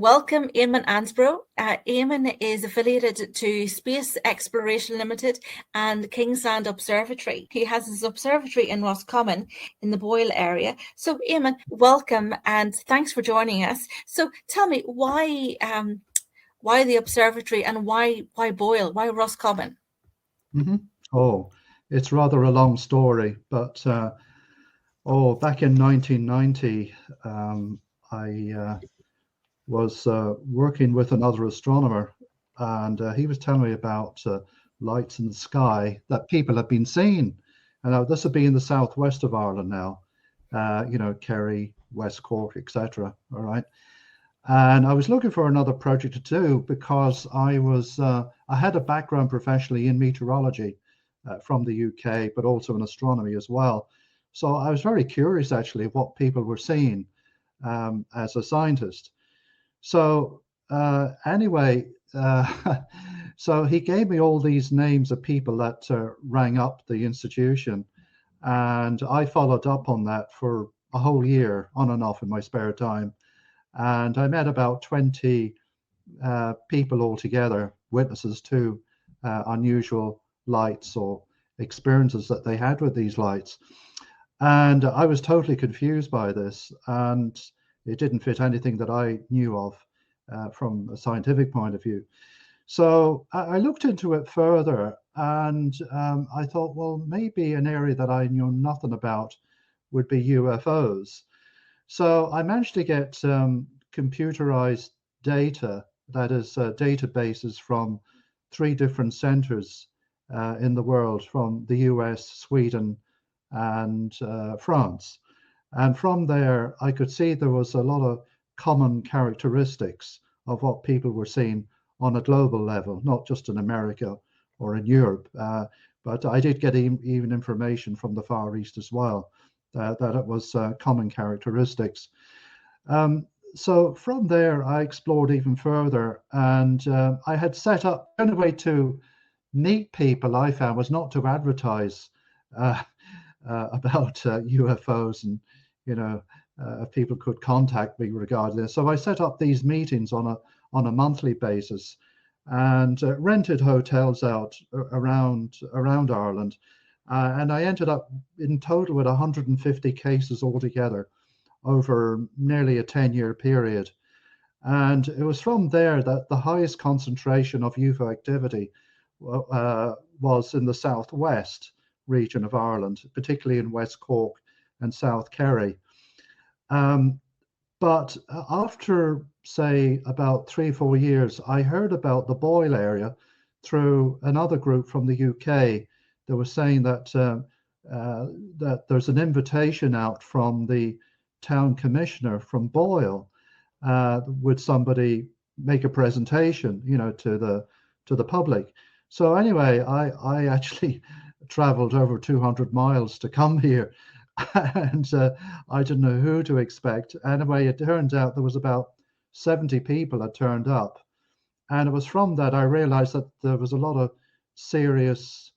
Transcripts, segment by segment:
welcome Eamonn Ansboro. Eamonn is affiliated to Space Exploration Limited and Kingsland Observatory. He has his observatory in Roscommon in the Boyle area. So Eamonn, welcome and thanks for joining us. So tell me, why the observatory and why Boyle, why Roscommon? Mm-hmm. Oh, it's rather a long story, but back in 1990, I was working with another astronomer, and he was telling me about lights in the sky that people have been seeing. And this would be in the southwest of Ireland now, Kerry, West Cork, etc. All right. And I was looking for another project to do because I had a background professionally in meteorology from the UK, but also in astronomy as well. So I was very curious actually what people were seeing as a scientist. So anyway, so he gave me all these names of people that rang up the institution, and I followed up on that for a whole year on and off in my spare time. And I met about 20 people altogether, witnesses to unusual lights or experiences that they had with these lights. And I was totally confused by this, and it didn't fit anything that I knew of from a scientific point of view. So I looked into it further, and I thought, well, maybe an area that I knew nothing about would be UFOs. So I managed to get computerized data, that is databases from 3 different centers in the world, from the US, Sweden, and France. And from there, I could see there was a lot of common characteristics of what people were seeing on a global level, not just in America or in Europe. But I did get even information from the Far East as well, that it was common characteristics. So from there, I explored even further, and I had set up, the only way to meet people I found was not to advertise about UFOs, and people could contact me regarding this. So I set up these meetings on a monthly basis, and rented hotels out around Ireland, and I ended up in total with 150 cases altogether over nearly a 10-year period. And it was from there that the highest concentration of UFO activity was in the southwest region of Ireland, particularly in West Cork and South Kerry. But after, say, about 3-4 years, I heard about the Boyle area through another group from the UK that was saying that that there's an invitation out from the town commissioner from Boyle. Would somebody make a presentation, to the public? So anyway, I actually traveled over 200 miles to come here, and I didn't know who to expect. Anyway, it turns out there was about 70 people that turned up, and it was from that I realized that there was a lot of serious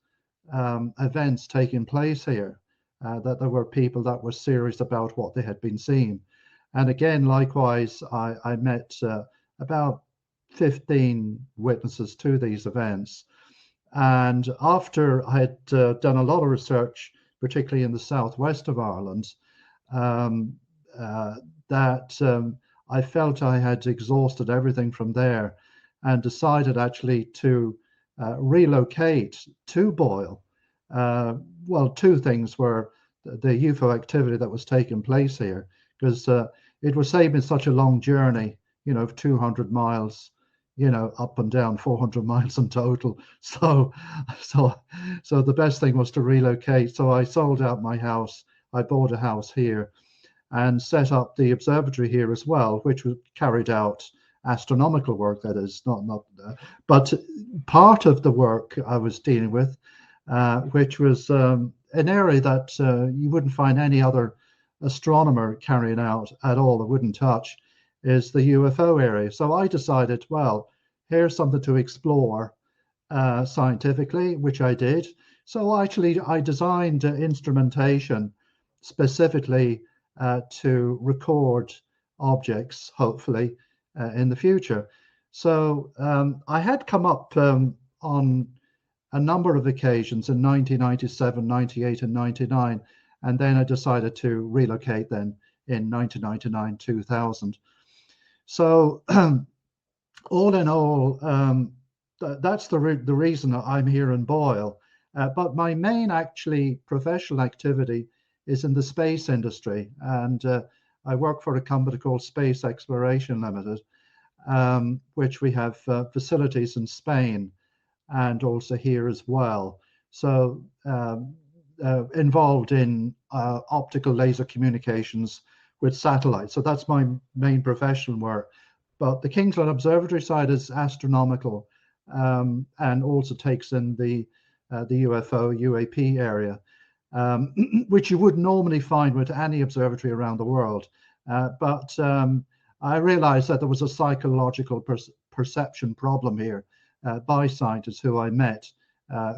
events taking place here, that there were people that were serious about what they had been seeing. And again, likewise, I met about 15 witnesses to these events. And after I had done a lot of research, particularly in the southwest of Ireland, I felt I had exhausted everything from there, and decided actually to relocate to Boyle. Well, 2 things were the UFO activity that was taking place here, because it was saving such a long journey, of 200 miles, up and down, 400 miles in total. So the best thing was to relocate. So I sold out my house. I bought a house here and set up the observatory here as well, which was carried out astronomical work, that is, but part of the work I was dealing with, which was an area that you wouldn't find any other astronomer carrying out at all, that wouldn't touch, is the UFO area. So I decided, well, here's something to explore scientifically, which I did. So actually, I designed instrumentation specifically to record objects, hopefully, in the future. So I had come up on a number of occasions in 1997, 98, and 99, and then I decided to relocate then in 1999, 2000. So all in all, that's the reason that I'm here in Boyle. But my main actually professional activity is in the space industry, and I work for a company called Space Exploration Limited, which we have facilities in Spain and also here as well. So involved in optical laser communications with satellites. So that's my main professional work. But the Kingsland Observatory side is astronomical, and also takes in the UFO, UAP area, which you would normally find with any observatory around the world. But I realized that there was a psychological perception problem here by scientists who I met,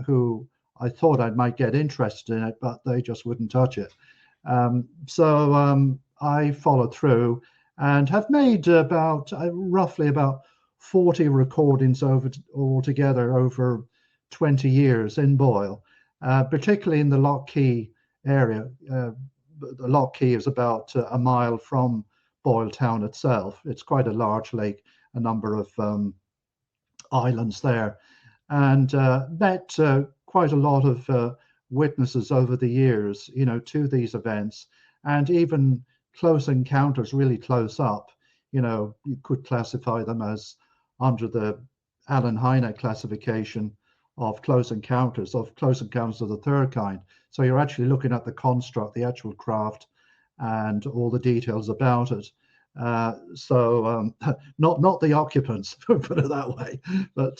who I thought I might get interested in it, but they just wouldn't touch it. So I followed through and have made roughly about 40 recordings altogether over 20 years in Boyle, particularly in the Loch Key area. The Loch Key is about a mile from Boyle town itself. It's quite a large lake, a number of islands there, and met quite a lot of witnesses over the years, to these events, and even close encounters, really close up. You could classify them as under the Alan Hynek classification of close encounters of the third kind. So you're actually looking at the construct, the actual craft, and all the details about it. So not the occupants, put it that way, but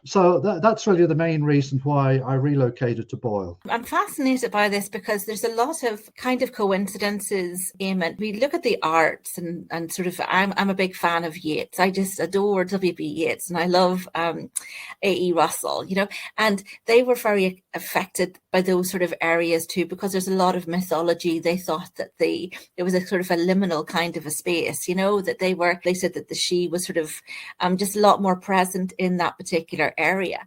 so that's really the main reason why I relocated to Boyle. I'm fascinated by this because there's a lot of kind of coincidences, Eamonn. We look at the arts and sort of, I'm a big fan of Yeats. I just adore W.B. Yeats, and I love A.E. Russell, and they were very affected by those sort of areas too, because there's a lot of mythology. They thought that there was a sort of a liminal kind of a space, that they said that the she was sort of just a lot more present in that particular area.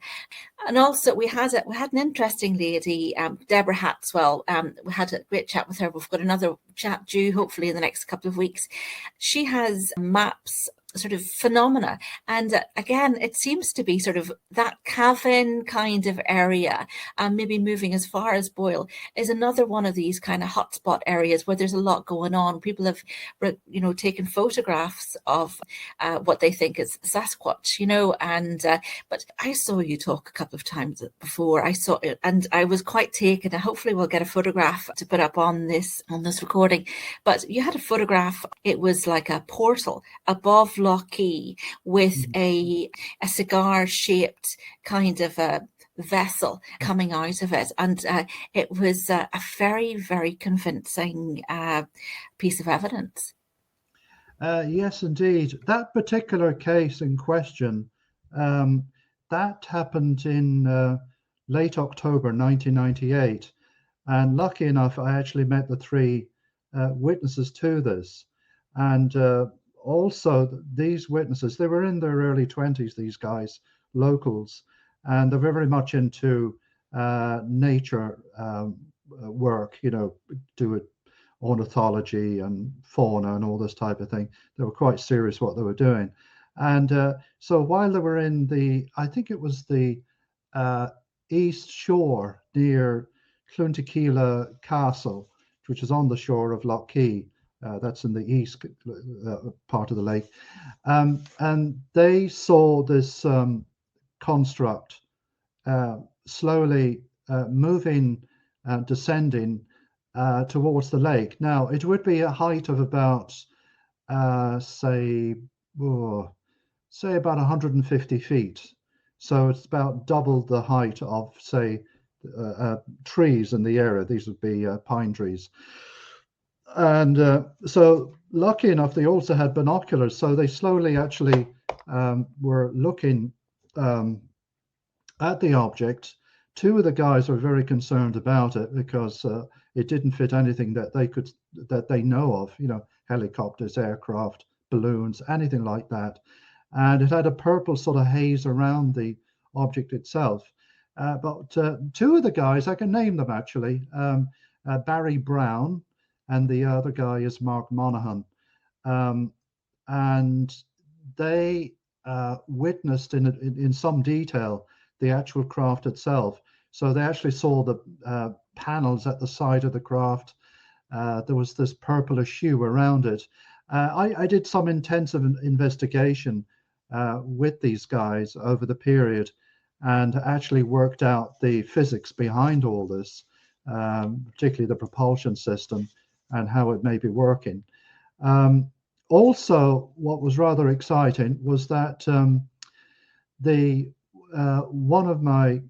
And also we had an interesting lady, Deborah Hatswell. We had a great chat with her. We've got another chat due hopefully in the next couple of weeks. She has maps, sort of phenomena, and again it seems to be sort of that Cavan kind of area, and maybe moving as far as Boyle is another one of these kind of hotspot areas where there's a lot going on. People have taken photographs of what they think is Sasquatch, and but I saw you talk a couple of times before. I saw it and I was quite taken, and hopefully we'll get a photograph to put up on this recording. But you had a photograph, it was like a portal above Loch Key with a cigar-shaped kind of a vessel coming out of it, and it was a very, very convincing piece of evidence. Yes, indeed. That particular case in question, that happened in late October 1998, and lucky enough, I actually met the three witnesses to this, and also these witnesses, they were in their early 20s, these guys, locals, and they're very much into nature work, do it, ornithology and fauna and all this type of thing. They were quite serious what they were doing. And so while they were in I think it was the east shore near Cluntequila Castle, which is on the shore of Loch Key, that's in the east part of the lake, and they saw this construct slowly moving, descending towards the lake. Now, it would be a height of about, say about 150 feet. So it's about double the height of, say, trees in the area. These would be pine trees. And so lucky enough, they also had binoculars. So they slowly actually were looking at the object. Two of the guys were very concerned about it because it didn't fit anything that they know of, helicopters, aircraft, balloons, anything like that. And it had a purple sort of haze around the object itself. But two of the guys, I can name them actually, Barry Brown, and the other guy is Mark Monaghan. And they witnessed in some detail the actual craft itself. So they actually saw the panels at the side of the craft. There was this purplish hue around it. I did some intensive investigation with these guys over the period, and actually worked out the physics behind all this, particularly the propulsion system and how it may be working. Also, what was rather exciting was that one of my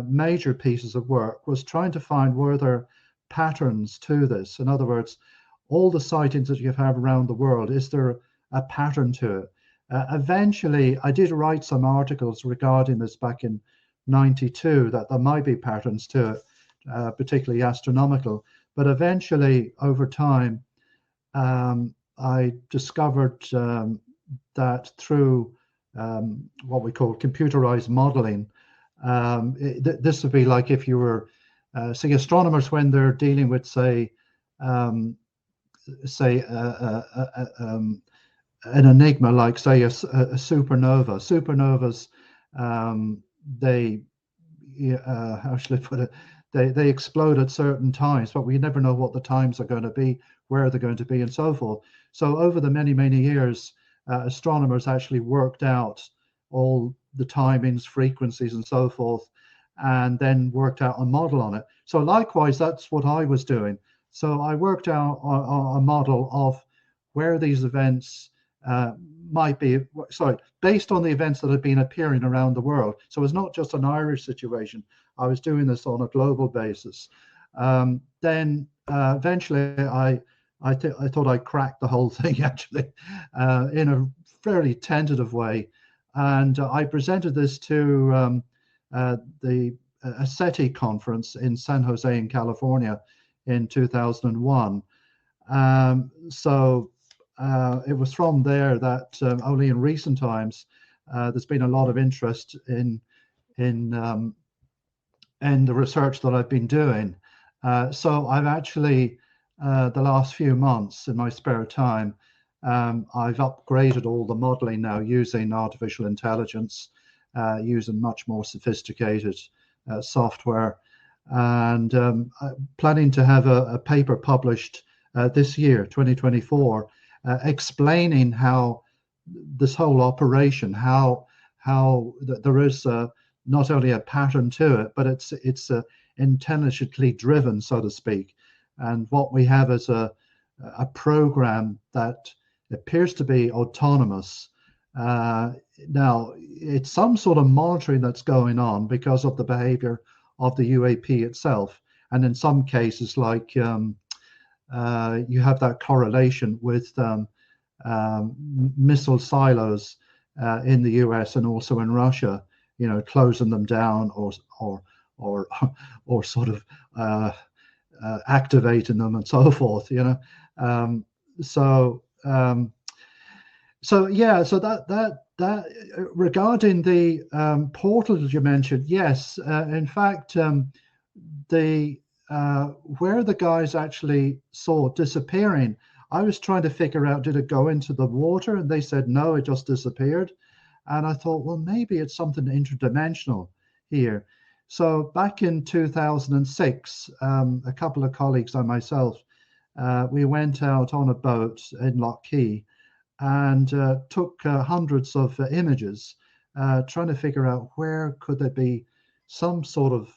major pieces of work was trying to find were there patterns to this. In other words, all the sightings that you have around the world, is there a pattern to it? Eventually, I did write some articles regarding this back in '92, that there might be patterns to it, particularly astronomical. But eventually, over time, I discovered that through what we call computerized modeling, this would be like if you were, say, astronomers when they're dealing with, say, an enigma, like, say, a supernova. Supernovas, they, how should I put it? They explode at certain times, but we never know what the times are going to be, where they're going to be, and so forth. So over the many, many years, astronomers actually worked out all the timings, frequencies, and so forth, and then worked out a model on it. So likewise, that's what I was doing. So I worked out a model of where these events might be, based on the events that had been appearing around the world. So it's not just an Irish situation. I was doing this on a global basis. Then eventually I thought I cracked the whole thing, actually, in a fairly tentative way. And I presented this to the SETI conference in San Jose in California in 2001. So it was from there that only in recent times there's been a lot of interest in the research that I've been doing. So I've actually, the last few months in my spare time, I've upgraded all the modeling now using artificial intelligence, using much more sophisticated software, and planning to have a paper published this year, 2024, explaining how this whole operation, how there is not only a pattern to it, but it's intelligently driven, so to speak. And what we have is a program that appears to be autonomous. Now, it's some sort of monitoring that's going on because of the behavior of the UAP itself. And in some cases, like you have that correlation with missile silos in the US and also in Russia, you know, closing them down or sort of activating them and so forth, you know. So yeah, so that regarding the portals you mentioned, yes, in fact, the where the guys actually saw disappearing, I was trying to figure out, did it go into the water? And they said no, it just disappeared. And I thought, well, maybe it's something interdimensional here. So back in 2006, a couple of colleagues and myself, we went out on a boat in Lough Key and took hundreds of images, trying to figure out where could there be some sort of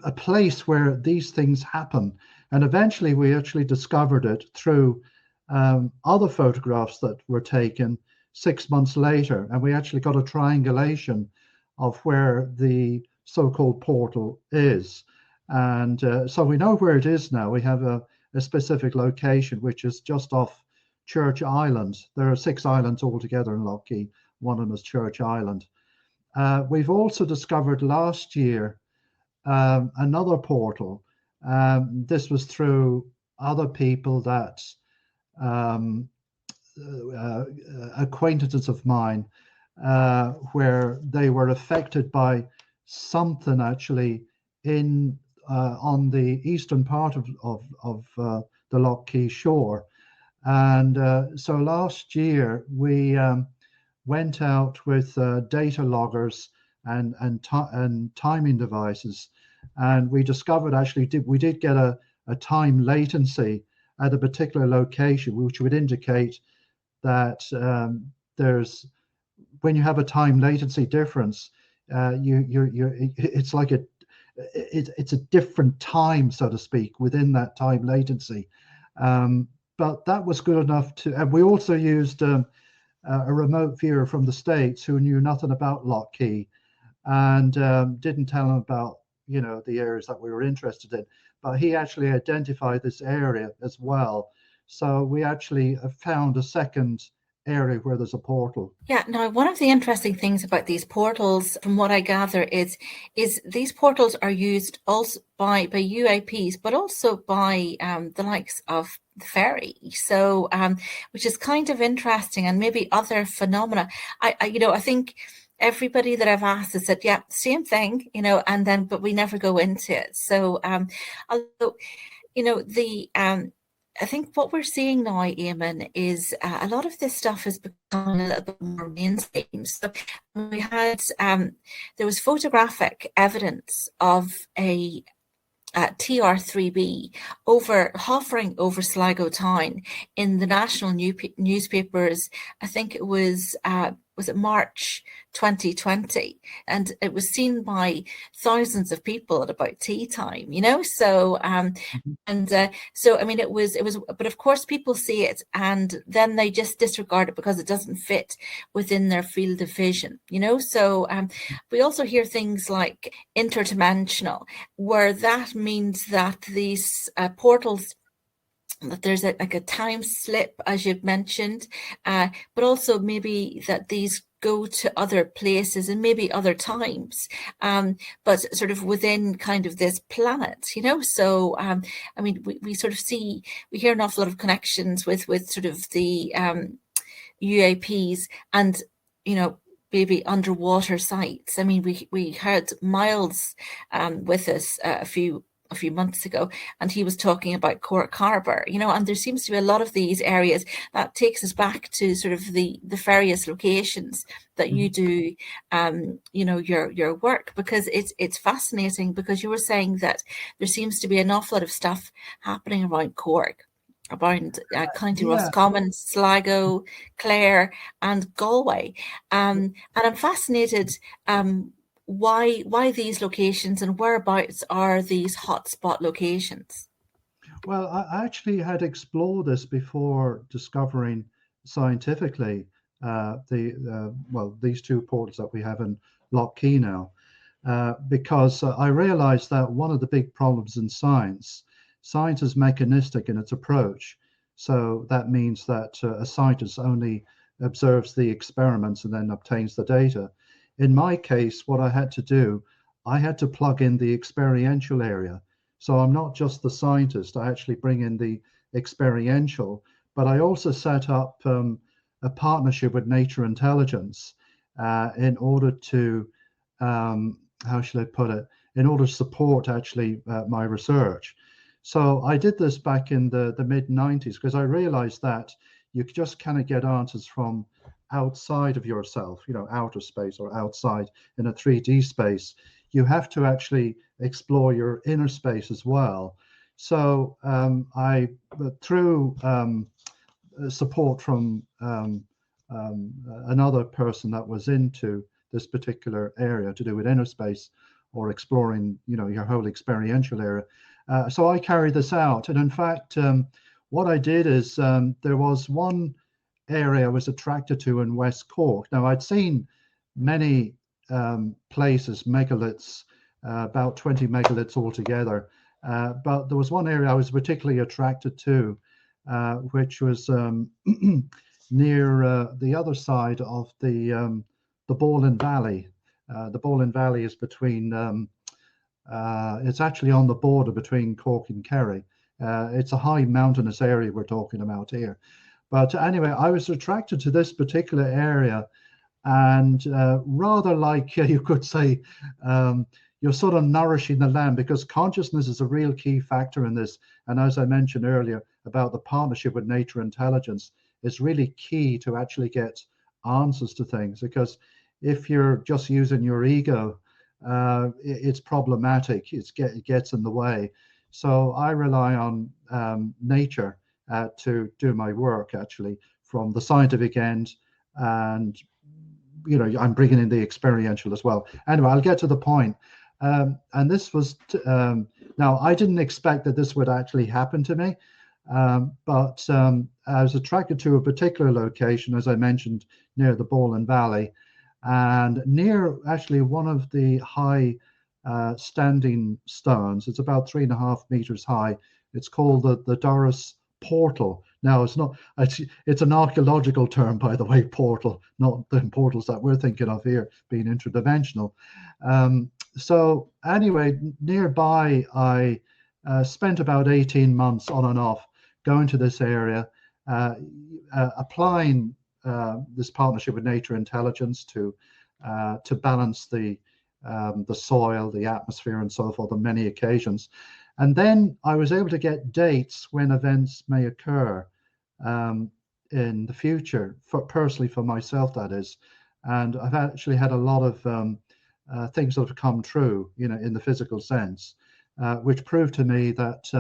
a place where these things happen. And eventually we actually discovered it through other photographs that were taken 6 months later. And we actually got a triangulation of where the so-called portal is. And so we know where it is now. We have a specific location, which is just off Church Island. There are 6 islands altogether in Lough Key. One of them is Church Island. We've also discovered last year another portal. This was through other people that um, acquaintances of mine where they were affected by something actually in on the eastern part of the Loch Key shore. And so last year we went out with data loggers and timing devices, and we discovered actually we did get a time latency at a particular location, which would indicate that there's when you have a time latency difference, it's like it's a different time, so to speak, within that time latency. But that was good enough to, and we also used a remote viewer from the States who knew nothing about Loch Key and didn't tell him about the areas that we were interested in. But he actually identified this area as well. So we actually found a second area where there's a portal. Yeah, now one of the interesting things about these portals, from what I gather, is these portals are used also by UAPs, but also by the likes of the ferry. So, which is kind of interesting, and maybe other phenomena. I think everybody that I've asked has said, yeah, same thing, and then but we never go into it. So, although I think what we're seeing now, Eamonn, is a lot of this stuff is becoming a little bit more mainstream. So we had there was photographic evidence of a TR3B hovering over Sligo town in the national newspapers. I think it was it March 2020, and it was seen by thousands of people at about tea time. So so I mean it was, but of course people see it and then they just disregard it because it doesn't fit within their field of vision. So we also hear things like interdimensional, where that means that these portals, that there's like a time slip, as you've mentioned, but also maybe that these go to other places and maybe other times, but sort of within kind of this planet, So, I mean, we sort of we hear an awful lot of connections with sort of the UAPs and, maybe underwater sites. I mean, we had Miles with us a few months ago, and he was talking about Cork Harbour, and there seems to be a lot of these areas that takes us back to sort of the various locations that you do, your work, because it's fascinating, because you were saying that there seems to be an awful lot of stuff happening around Cork, around County Roscommon, Sligo, Clare, and Galway, and I'm fascinated why these locations and whereabouts are these hotspot locations. Well, I actually had explored this before discovering scientifically these two portals that we have in Loch Key now, because I realized that one of the big problems in science is mechanistic in its approach. So that means that a scientist only observes the experiments and then obtains the data. In my case, what I had to do, I had to plug in the experiential area. So I'm not just the scientist, I actually bring in the experiential, but I also set up a partnership with Nature Intelligence in order to, how should I put it, in order to support actually my research. So I did this back in the mid-90s because I realized that you just kind of get answers from outside of yourself, outer space or outside in a 3D space. You have to actually explore your inner space as well. So I, through support from another person that was into this particular area to do with inner space or exploring, your whole experiential area. So I carried this out. And in fact, what I did is there was one area I was attracted to in West Cork. Now, I'd seen many places, megaliths, about 20 megaliths altogether. But there was one area I was particularly attracted to, which was near the other side of the Bowling Valley. The Bowling Valley is between, it's actually on the border between Cork and Kerry. It's a high mountainous area we're talking about here. But anyway, I was attracted to this particular area, and rather like you could say, you're sort of nourishing the land, because consciousness is a real key factor in this. And as I mentioned earlier about the partnership with nature intelligence, it's really key to actually get answers to things, because if you're just using your ego, it's problematic. It gets in the way. So I rely on nature to do my work, actually, from the scientific end, and I'm bringing in the experiential as well. Anyway, I'll get to the point. And this was now, I didn't expect that this would actually happen to me, but I was attracted to a particular location, as I mentioned, near the Boylan Valley, and near actually one of the high standing stones. It's about 3.5 meters high. It's called the Doris Portal. Now, it's an archaeological term, by the way, portal, not the portals that we're thinking of here being interdimensional. So anyway, nearby, I spent about 18 months on and off going to this area, applying this partnership with nature intelligence to balance the soil, the atmosphere, and so forth on many occasions. And then I was able to get dates when events may occur in the future, personally for myself, that is. And I've actually had a lot of things that have come true, in the physical sense, which proved to me that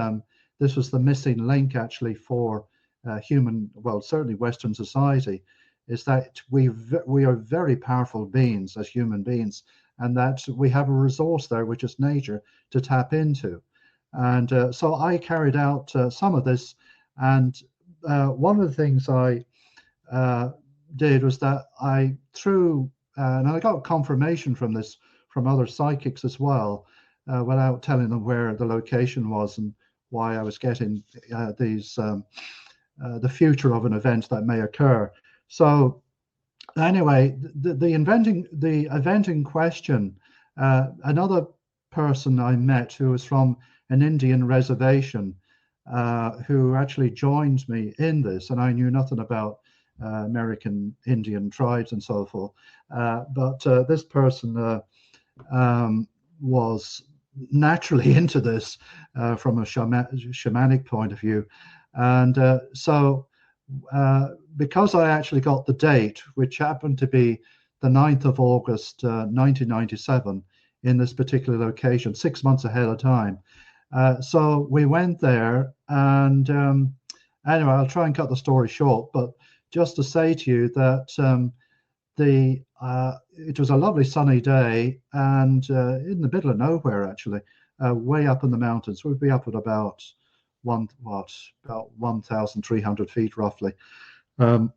this was the missing link actually for human, well, certainly Western society, is that we are very powerful beings as human beings, and that we have a resource there, which is nature, to tap into. And so I carried out some of this, and one of the things I did was that I threw, and I got confirmation from this from other psychics as well, without telling them where the location was and why I was getting these the future of an event that may occur. So anyway, the event in question, another person I met who was from an Indian reservation, who actually joined me in this, and I knew nothing about American Indian tribes and so forth. But this person was naturally into this from a shamanic point of view. And so because I actually got the date, which happened to be the 9th of August, 1997, in this particular location, 6 months ahead of time. So we went there, and anyway, I'll try and cut the story short, but just to say to you that it was a lovely sunny day, and in the middle of nowhere, actually, way up in the mountains. We'd be up at about 1,300 feet roughly. And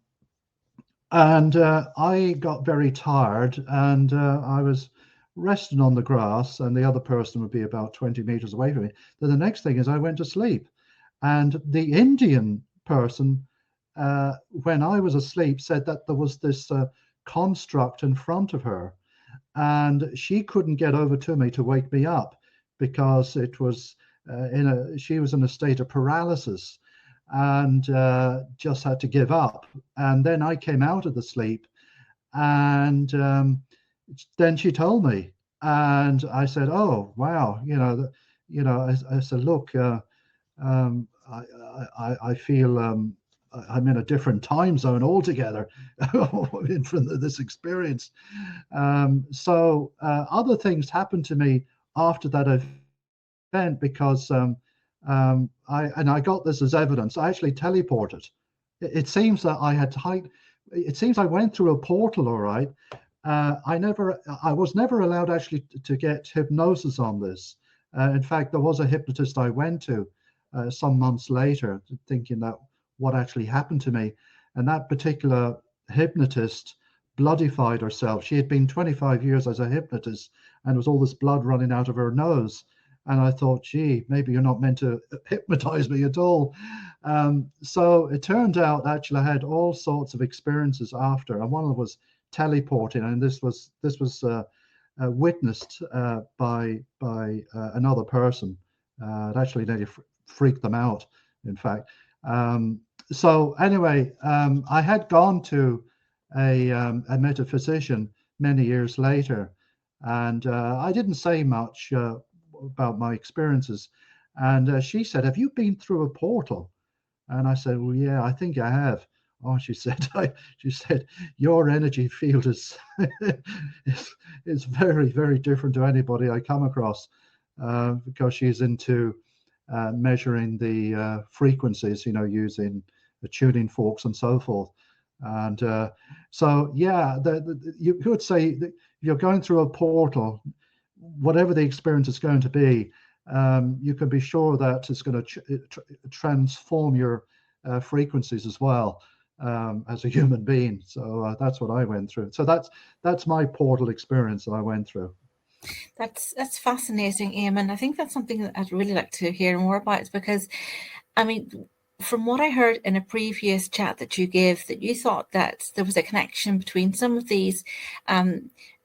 I got very tired, and I was resting on the grass, and the other person would be about 20 meters away from me. Then the next thing is I went to sleep, and the Indian person, when I was asleep, said that there was this construct in front of her, and she couldn't get over to me to wake me up, because it was she was in a state of paralysis, and just had to give up. And then I came out of the sleep, and then she told me, and I said, "Oh, wow, I said, look, I feel I'm in a different time zone altogether from this experience." So other things happened to me after that event, because I got this as evidence. I actually teleported. It seems that it seems I went through a portal, all right. I was never allowed actually to get hypnosis on this. In fact, there was a hypnotist I went to some months later, thinking that what actually happened to me. And that particular hypnotist bloodified herself. She had been 25 years as a hypnotist, and there was all this blood running out of her nose. And I thought, gee, maybe you're not meant to hypnotize me at all. So it turned out actually I had all sorts of experiences after, and one of them was teleporting, and this was witnessed by another person. It actually nearly freaked them out, in fact. So anyway, I had gone to a metaphysician many years later, and I didn't say much about my experiences. And she said, "Have you been through a portal?" And I said, "Well, yeah, I think I have." Oh, she said, she said, "Your energy field is, is very, very different to anybody I come across," because she's into measuring the frequencies, using the tuning forks and so forth. And so, yeah, you could say that you're going through a portal, whatever the experience is going to be. You can be sure that it's going to transform your frequencies as well, as a human being. So that's what I went through. So that's my portal experience that I went through. That's fascinating, Eamonn. I think that's something that I'd really like to hear more about, because, I mean, from what I heard in a previous chat that you gave, that you thought that there was a connection between some of these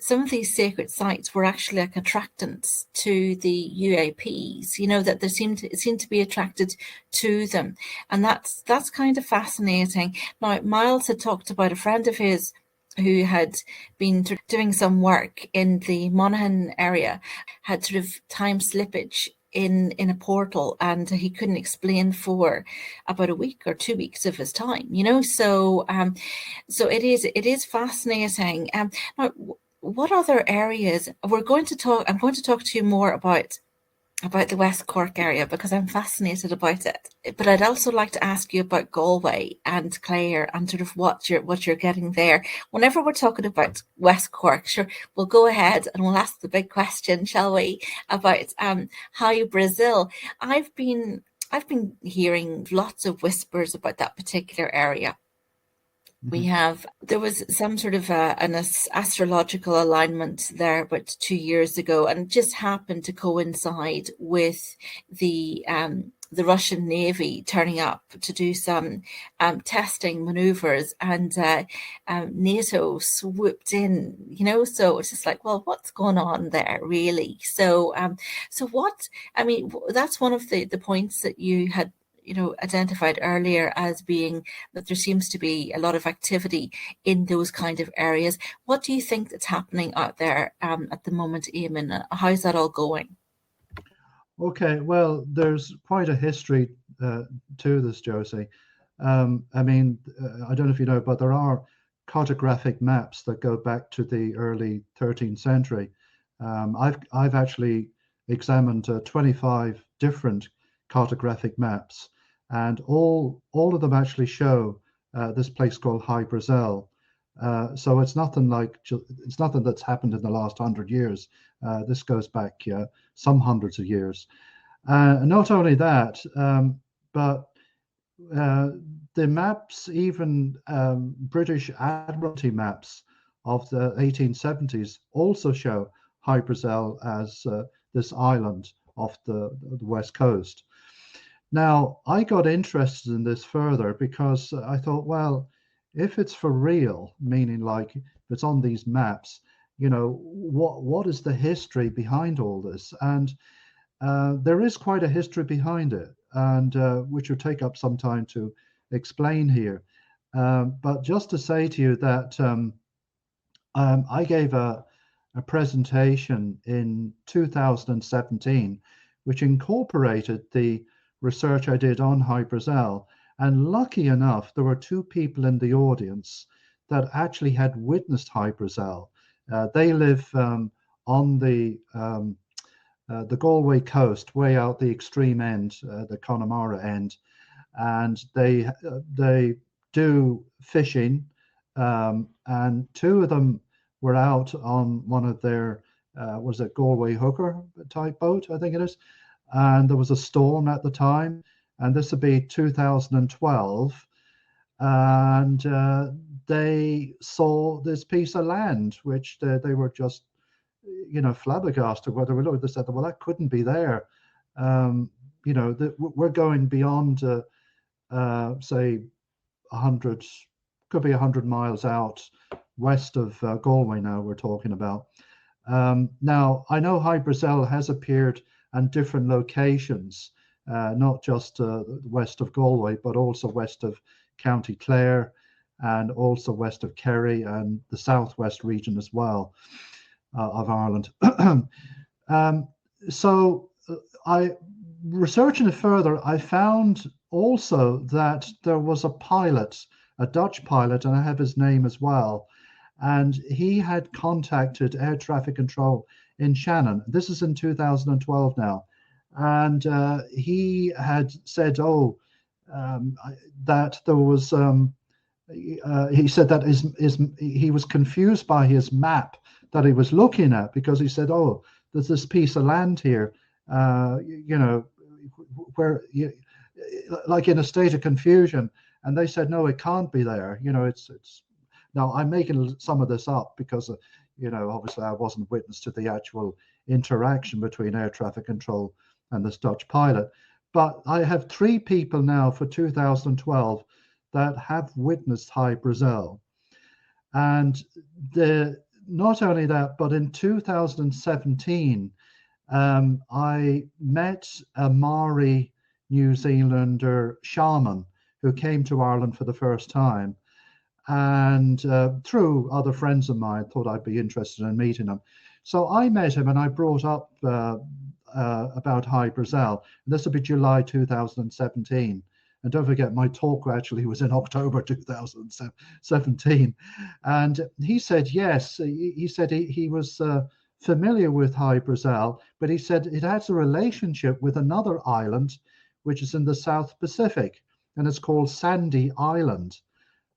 sacred sites were actually like attractants to the UAPs. That they seemed to be attracted to them, and that's kind of fascinating. Now, Miles had talked about a friend of his who had been doing some work in the Monaghan area, had sort of time slippage in a portal, and he couldn't explain for about a week or 2 weeks of his time. So it is fascinating. Now, what other areas I'm going to talk to you more about the West Cork area, because I'm fascinated about it. But I'd also like to ask you about Galway and Clare and sort of what you're getting there. Whenever we're talking about West Cork, sure, we'll go ahead and we'll ask the big question, shall we, about Hybrzel. I've been hearing lots of whispers about that particular area. There was some sort of an astrological alignment there about 2 years ago, and it just happened to coincide with the Russian Navy turning up to do some testing maneuvers, and NATO swooped in, so it's just like, well, what's going on there, really? So that's one of the points that you had identified earlier as being that there seems to be a lot of activity in those kind of areas. What do you think that's happening out there at the moment, Eamonn? How's that all going? Okay, well, there's quite a history to this, Josie. I don't know if you know, but there are cartographic maps that go back to the early 13th century. I've actually examined 25 different cartographic maps, and all of them actually show this place called Hybrzel. So it's nothing that's happened in the last 100 years. This goes back some hundreds of years. Not only that, but the maps, even British Admiralty maps of the 1870s, also show Hybrzel as this island off the west coast. Now, I got interested in this further because I thought, well, if it's for real, meaning like if it's on these maps, what is the history behind all this? And there is quite a history behind it, and which will take up some time to explain here. But just to say to you that I gave a presentation in 2017, which incorporated the research I did on Hybrzel. And lucky enough, there were two people in the audience that actually had witnessed Hybrzel. They live on the Galway coast, way out the extreme end, the Connemara end, and they do fishing. And two of them were out on one of their was it Galway hooker type boat, I think it is. And there was a storm at the time, and this would be 2012, and they saw this piece of land, which they were just, flabbergasted where they were looking. They said, well, that couldn't be there. We're going beyond, say, 100, could be 100 miles out west of Galway now we're talking about. Now, I know Hybrzel has appeared in different locations not just west of Galway, but also west of County Clare, and also west of Kerry and the southwest region as well of Ireland. So I, researching it further, I found also that there was a pilot, a Dutch pilot, and I have his name as well, and he had contacted air traffic control in Shannon. This is in 2012 now, and he had said, that there was. He said that he was confused by his map that he was looking at, because he said, "Oh, there's this piece of land here, where like in a state of confusion." And they said, "No, it can't be there. It's." Now I'm making some of this up because, obviously I wasn't witness to the actual interaction between air traffic control and this Dutch pilot. But I have 3 people now for 2012 that have witnessed Hybrzel. And not only that, but in 2017, I met a Maori New Zealander shaman who came to Ireland for the first time. And through other friends of mine, thought I'd be interested in meeting him. So I met him and I brought up about Hybrzel. And this will be July 2017. And don't forget, my talk actually was in October 2017. And he said, yes, he said he was familiar with Hybrzel, but he said it has a relationship with another island, which is in the South Pacific, and it's called Sandy Island.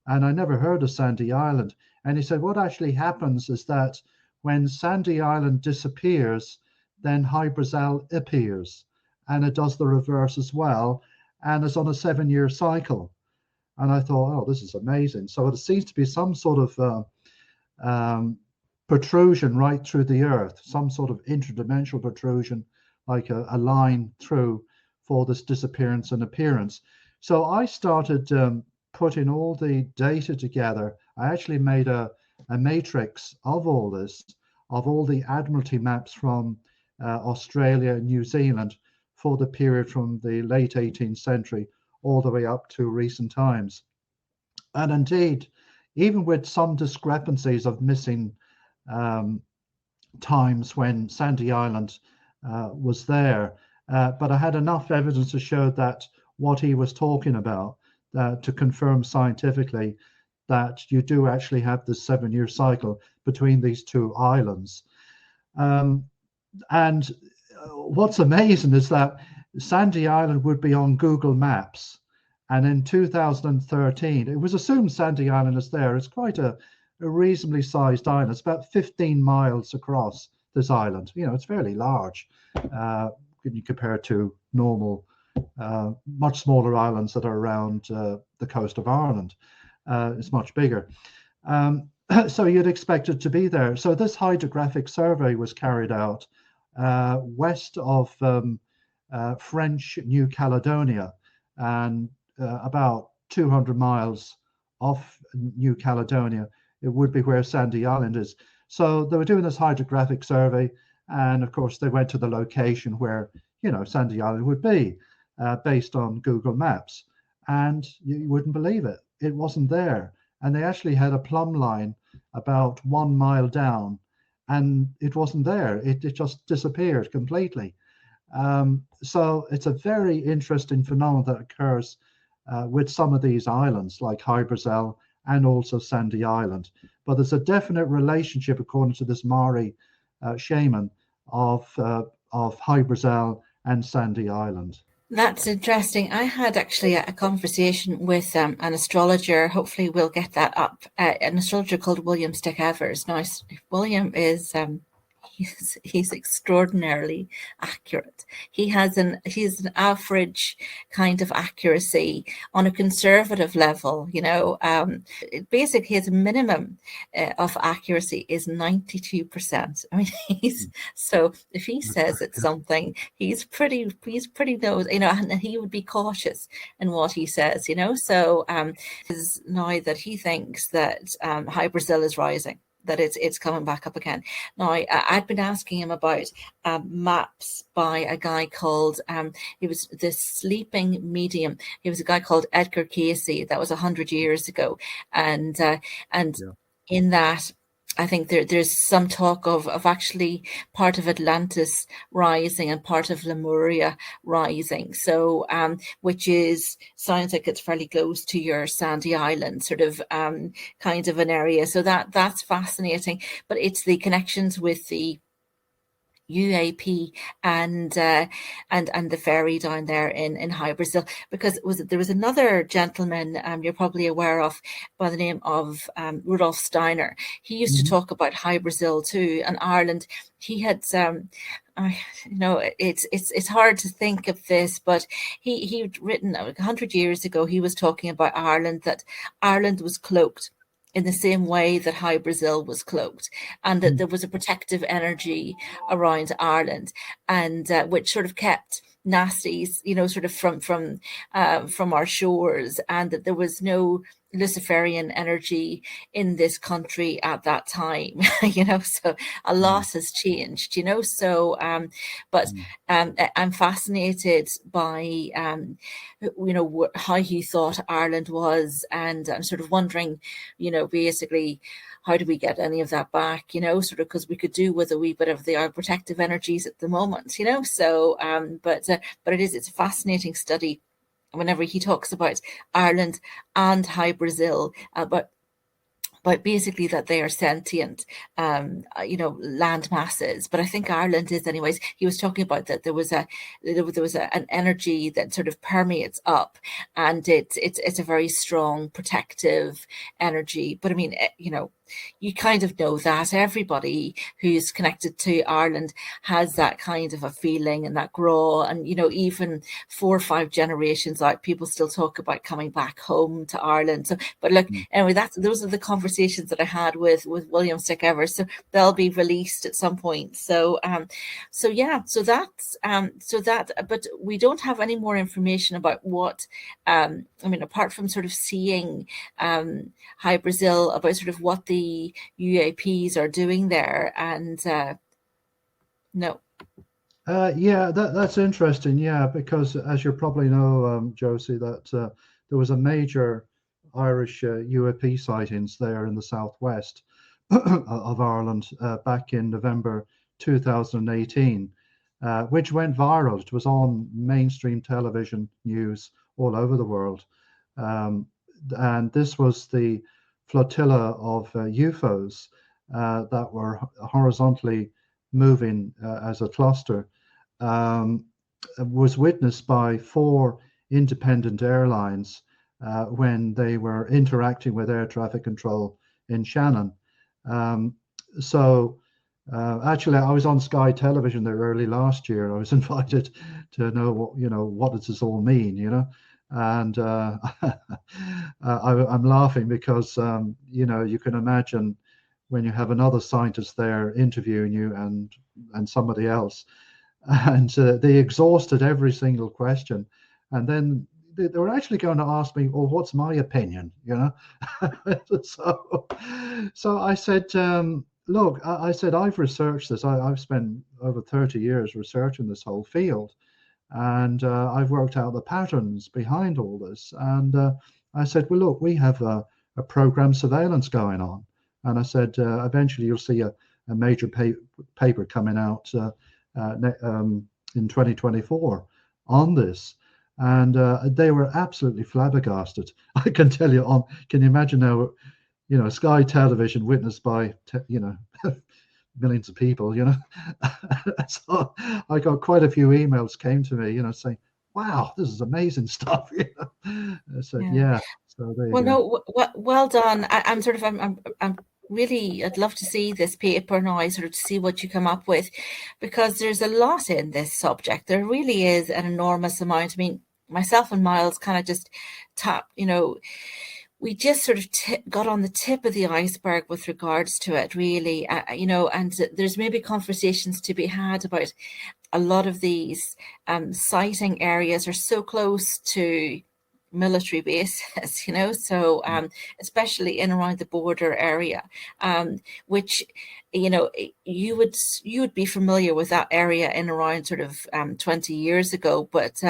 And I never heard of Sandy Island. And he said, what actually happens is that when Sandy Island disappears, then Hybrzel appears. And it does the reverse as well. And it's on a 7-year cycle. And I thought, oh, this is amazing. So it seems to be some sort of protrusion right through the Earth, some sort of interdimensional protrusion, like a line through for this disappearance and appearance. So I started putting all the data together. I actually made a matrix of all this, of all the Admiralty maps from Australia and New Zealand for the period from the late 18th century all the way up to recent times. And indeed, even with some discrepancies of missing times when Sandy Island was there, but I had enough evidence to show that what he was talking about, to confirm scientifically that you do actually have this 7-year cycle between these 2 islands. And what's amazing is that Sandy Island would be on Google Maps, and in 2013 it was assumed Sandy Island is there. It's quite a reasonably sized island. It's about 15 miles across, this island. It's fairly large when you compare it to normal much smaller islands that are around the coast of Ireland. It's much bigger. So you'd expect it to be there. So this hydrographic survey was carried out west of French New Caledonia, and about 200 miles off New Caledonia, it would be where Sandy Island is. So they were doing this hydrographic survey, and of course they went to the location where Sandy Island would be, based on Google Maps, and you wouldn't believe it. It wasn't there. And they actually had a plumb line about 1 mile down, and it wasn't there. It just disappeared completely. So it's a very interesting phenomenon that occurs with some of these islands, like Hybrzel and also Sandy Island. But there's a definite relationship, according to this Maori shaman, of Hybrzel and Sandy Island. That's interesting. I had actually a conversation with an astrologer. Hopefully we'll get that up. An astrologer called William Stick Evers. Now, William is he's extraordinarily accurate. He's an average kind of accuracy on a conservative level. Basically his minimum of accuracy is 92%. I mean, so if he says it's something, he's pretty knows, and he would be cautious in what he says, So is now that he thinks that Hybrzel is rising. that it's coming back up again. Now, I'd been asking him about maps by a guy called, he was the sleeping medium. He was a guy called Edgar Casey. That was 100 years ago. And in that, I think there's some talk of actually part of Atlantis rising and part of Lemuria rising. So, which sounds like it's fairly close to your Sandy Island sort of kind of an area. So that's fascinating. But it's the connections with the UAP and the ferry down there in Hybrzel, because there was another gentleman you're probably aware of by the name of Rudolf Steiner. He used to talk about Hybrzel too, and Ireland. He had it's hard to think of this, but he'd written 100 years ago. He was talking about Ireland, that Ireland was cloaked in the same way that Hybrzel was cloaked, and that there was a protective energy around Ireland, and which sort of kept nasties, sort of from our shores, and that there was no Luciferian energy in this country at that time. So a lot has changed, so but I'm fascinated by how he thought Ireland was, and I'm sort of wondering, basically, how do we get any of that back, sort of, because we could do with a wee bit of our protective energies at the moment, so but it's a fascinating study whenever he talks about Ireland and Hybrzel, but basically that they are sentient, land masses. But I think Ireland is, anyways. He was talking about that there was an energy that sort of permeates up, and it's a very strong protective energy. But I mean, you kind of know that everybody who's connected to Ireland has that kind of a feeling and that grow, and even 4 or 5 generations out, people still talk about coming back home to Ireland. So, but look, anyway, those are the conversations that I had with William Stick Evers. So they'll be released at some point. So but we don't have any more information about what apart from sort of seeing Hybrzel, about sort of what the UAPs are doing there, and no. That's interesting. Yeah, because as you probably know, Josie, that there was a major Irish UAP sightings there in the southwest of Ireland back in November 2018, which went viral. It was on mainstream television news all over the world. And this was the flotilla of UFOs that were horizontally moving as a cluster, was witnessed by 4 independent airlines when they were interacting with air traffic control in Shannon. Actually, I was on Sky Television there early last year. I was invited to know what does this all mean, and I'm laughing because you can imagine when you have another scientist there interviewing you and somebody else, and they exhausted every single question, and then they were actually going to ask me, well, what's my opinion, so I said, look, I said, I've researched this. I've spent over 30 years researching this whole field, and I've worked out the patterns behind all this. And I said, well, look, we have a program surveillance going on. And I said, eventually you'll see a major paper coming out in 2024 on this. And they were absolutely flabbergasted. I can tell you, can you imagine now, Sky Television witnessed by, millions of people, So I got quite a few emails came to me, saying, wow, this is amazing stuff. I said, yeah. So there you go. No, well done. I'm really, I'd love to see this paper now, sort of to see what you come up with, because there's a lot in this subject. There really is an enormous amount. I mean, myself and Miles kind of just we just sort of got on the tip of the iceberg with regards to it, really, and there's maybe conversations to be had about a lot of these sighting areas are so close to military bases, so especially in around the border area, which, you would be familiar with that area in around sort of 20 years ago, but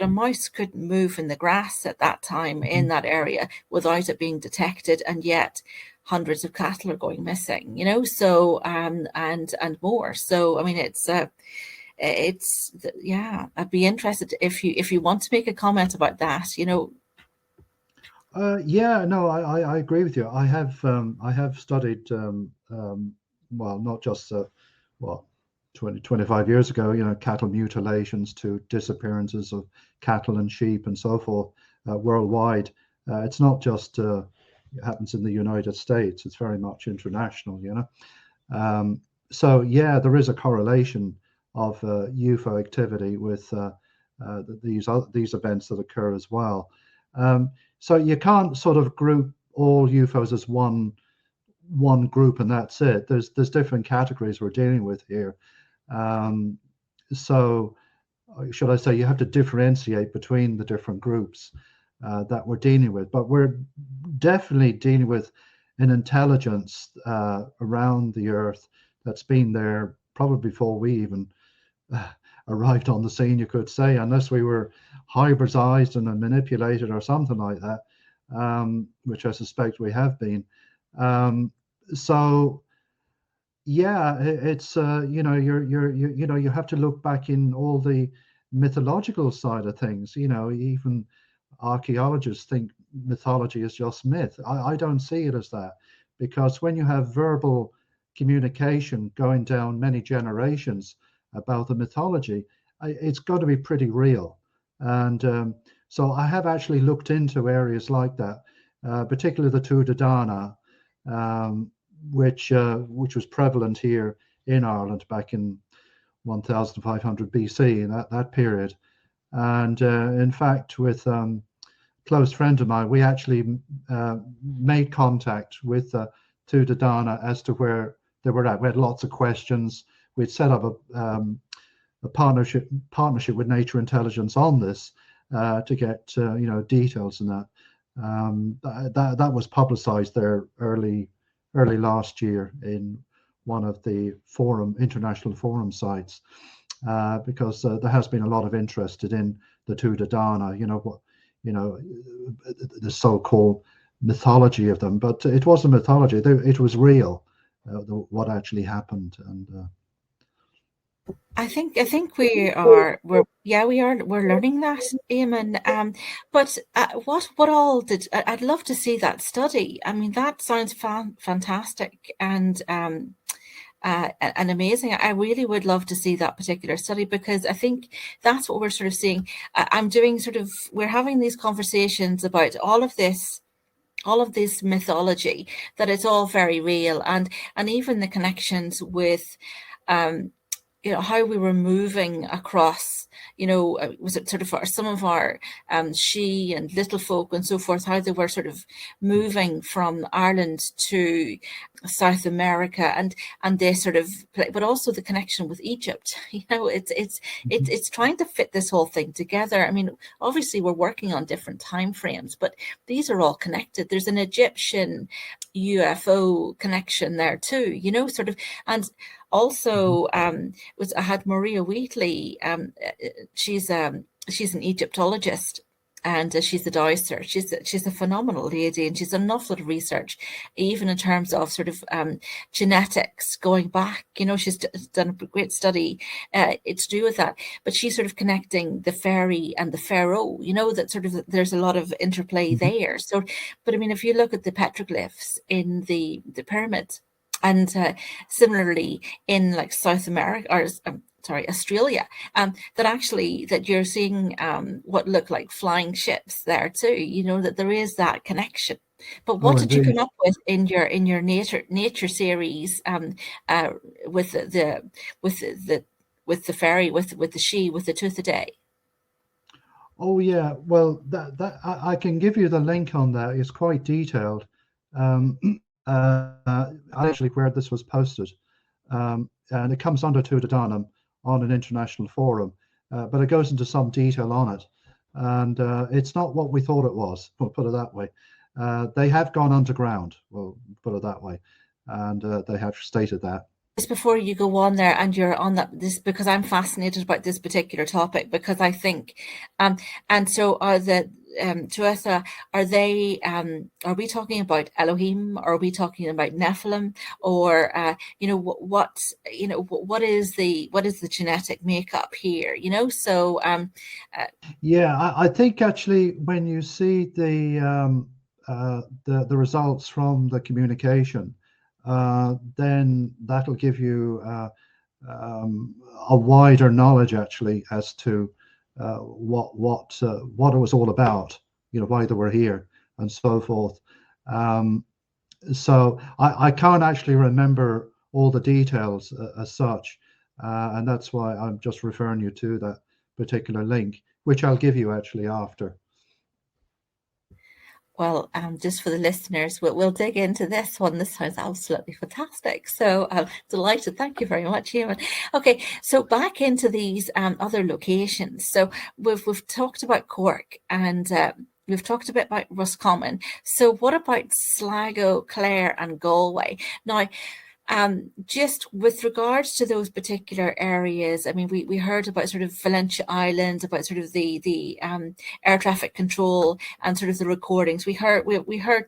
a mouse couldn't move in the grass at that time in that area without it being detected, and yet hundreds of cattle are going missing, so and more. So I mean, yeah, I'd be interested if you want to make a comment about that. Yeah, no, I agree with you. I have studied well, not just well, 25 years ago, cattle mutilations to disappearances of cattle and sheep and so forth worldwide. It's not just it happens in the United States. It's very much international. So yeah, there is a correlation of UFO activity with these events that occur as well. So you can't sort of group all UFOs as one group and that's it. There's different categories we're dealing with here. So should I say you have to differentiate between the different groups that we're dealing with, but we're definitely dealing with an intelligence around the Earth that's been there probably before we even arrived on the scene, you could say, unless we were hybridized and manipulated or something like that, which I suspect we have been. So yeah, it's you have to look back in all the mythological side of things. Even archaeologists think mythology is just myth. I don't see it as that, because when you have verbal communication going down many generations about the mythology, it's got to be pretty real. And so I have actually looked into areas like that, particularly the Tuatha de Danann, which was prevalent here in Ireland back in 1500 BC, in that period. And in fact, with a close friend of mine, we actually made contact with Tuatha de Danann as to where they were at. We had lots of questions. We'd set up a partnership with Nature Intelligence on this to get details and that. That was publicized there early last year in one of the international forum sites, because there has been a lot of interest in the Tuatha de Danann, the so-called mythology of them, but it wasn't mythology. It was real, what actually happened. And I think we're learning that, Eamonn. But what all did I'd love to see that study. I mean, that sounds fantastic and amazing. I really would love to see that particular study, because I think that's what we're sort of seeing. We're having these conversations about all of this mythology, that it's all very real, and even the connections with how we were moving across, was it sort of some of our she and little folk and so forth, how they were sort of moving from Ireland to South America, and they sort of, but also the connection with Egypt. It's trying to fit this whole thing together. I mean, obviously we're working on different time frames, but these are all connected. There's an Egyptian UFO connection there too, sort of. And also I had Maria Wheatley. She's an Egyptologist, and she's a dowser. She's a phenomenal lady, and she's done an awful lot of research, even in terms of sort of genetics going back. She's done a great study to do with that. But she's sort of connecting the fairy and the pharaoh. That sort of, there's a lot of interplay there. So, but I mean, if you look at the petroglyphs in the pyramids, and similarly in like South America, or Australia, that you're seeing what look like flying ships there too. That there is that connection. But what did you come up with in your nature series with the fairy, with the Tuatha De? Oh yeah, well that I can give you the link on that. It's quite detailed. Actually, where this was posted, and it comes under Tuatha de Danann on an international forum, but it goes into some detail on it. and it's not what we thought it was. We'll put it that way. They have gone underground. We'll put it that way, and they have stated that. Just before you go on there, and you're on this, because I'm fascinated about this particular topic, because I think, and so are the Tuatha, are they, are we talking about Elohim, or are we talking about Nephilim, or what is the genetic makeup here? So Yeah, I think actually when you see the results from the communication, then that'll give you a wider knowledge actually as to what it was all about, why they were here and so forth. So I can't actually remember all the details as such, and that's why I'm just referring you to that particular link, which I'll give you actually after. Well, just for the listeners, we'll dig into this one. This sounds absolutely fantastic. So I'm delighted. Thank you very much, Eamonn. Okay, so back into these other locations. So we've talked about Cork, and we've talked a bit about Roscommon. So what about Sligo, Clare, and Galway? Now, just with regards to those particular areas, I mean, we heard about sort of Valentia Island, about sort of the air traffic control and sort of the recordings. We heard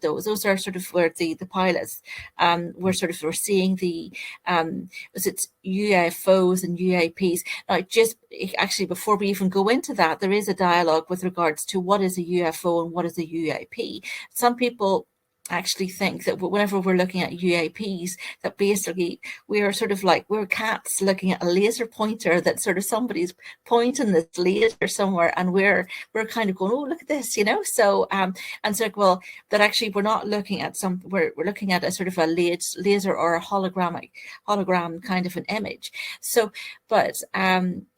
those. Those are sort of where the pilots we're seeing the was it UFOs and UAPs. Now, just actually before we even go into that, there is a dialogue with regards to what is a UFO and what is a UAP. Some people actually think that whenever we're looking at UAPs, that basically we're sort of like we're cats looking at a laser pointer, that sort of somebody's pointing this laser somewhere, and we're kind of going, oh, look at this, So and so, well, that actually we're not looking at we're looking at a sort of a laser or a hologram kind of an image. So, but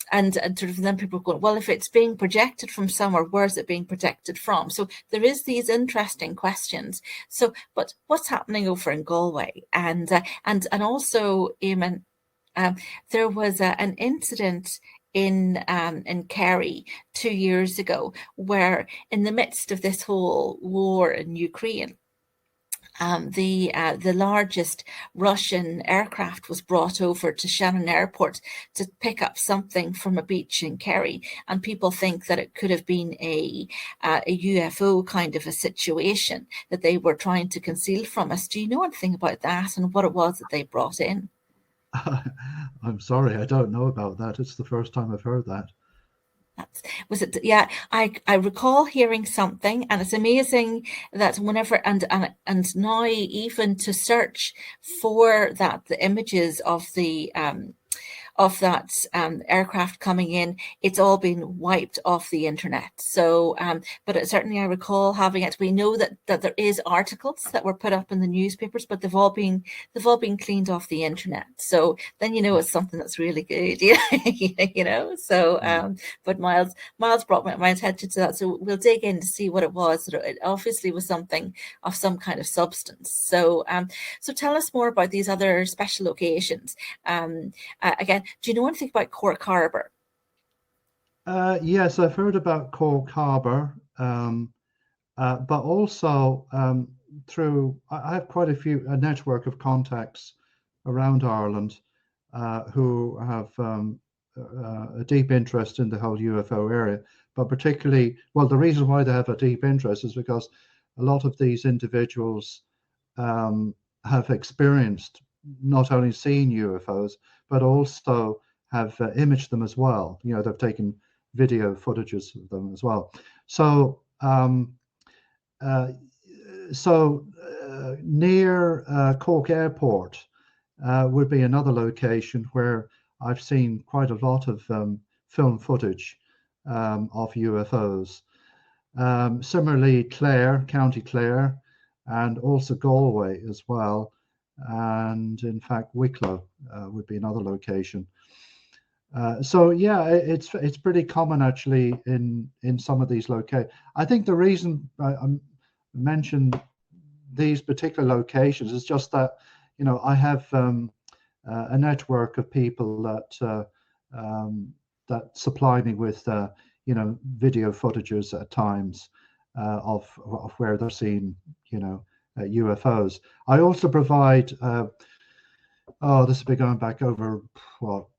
and sort of then people go, well, if it's being projected from somewhere, where's it being projected from? So there is these interesting questions. So, but what's happening over in Galway, and also, Eamonn, there was an incident in Kerry 2 years ago, where in the midst of this whole war in Ukraine, the largest Russian aircraft was brought over to Shannon Airport to pick up something from a beach in Kerry, and people think that it could have been a UFO kind of a situation that they were trying to conceal from us. Do you know anything about that and what it was that they brought in? I'm sorry, I don't know about that. It's the first time I've heard that. Was it? Yeah, I recall hearing something, and it's amazing that whenever and now even to search for that, the images of that aircraft coming in, it's all been wiped off the internet. So, but certainly I recall having it. We know that there is articles that were put up in the newspapers, but they've all been cleaned off the internet. So then it's something that's really good, So, but Miles brought my attention to that. So we'll dig in to see what it was. It obviously was something of some kind of substance. So, so tell us more about these other special locations. Again, do you know anything about Cork Harbour? Yes, I've heard about Cork Harbour, but also I have quite a network of contacts around Ireland who have a deep interest in the whole UFO area, but particularly, well, the reason why they have a deep interest is because a lot of these individuals have experienced, not only seen UFOs, but also have imaged them as well. They've taken video footages of them as well. So, near Cork Airport would be another location where I've seen quite a lot of film footage of UFOs. Similarly, Clare, County Clare, and also Galway as well. And in fact, Wicklow would be another location. So yeah, it's pretty common actually in some of these locations. I think the reason I mentioned these particular locations is just that I have a network of people that that supply me with video footages at times of where they're seeing, UFOs. I also provide, this has been going back over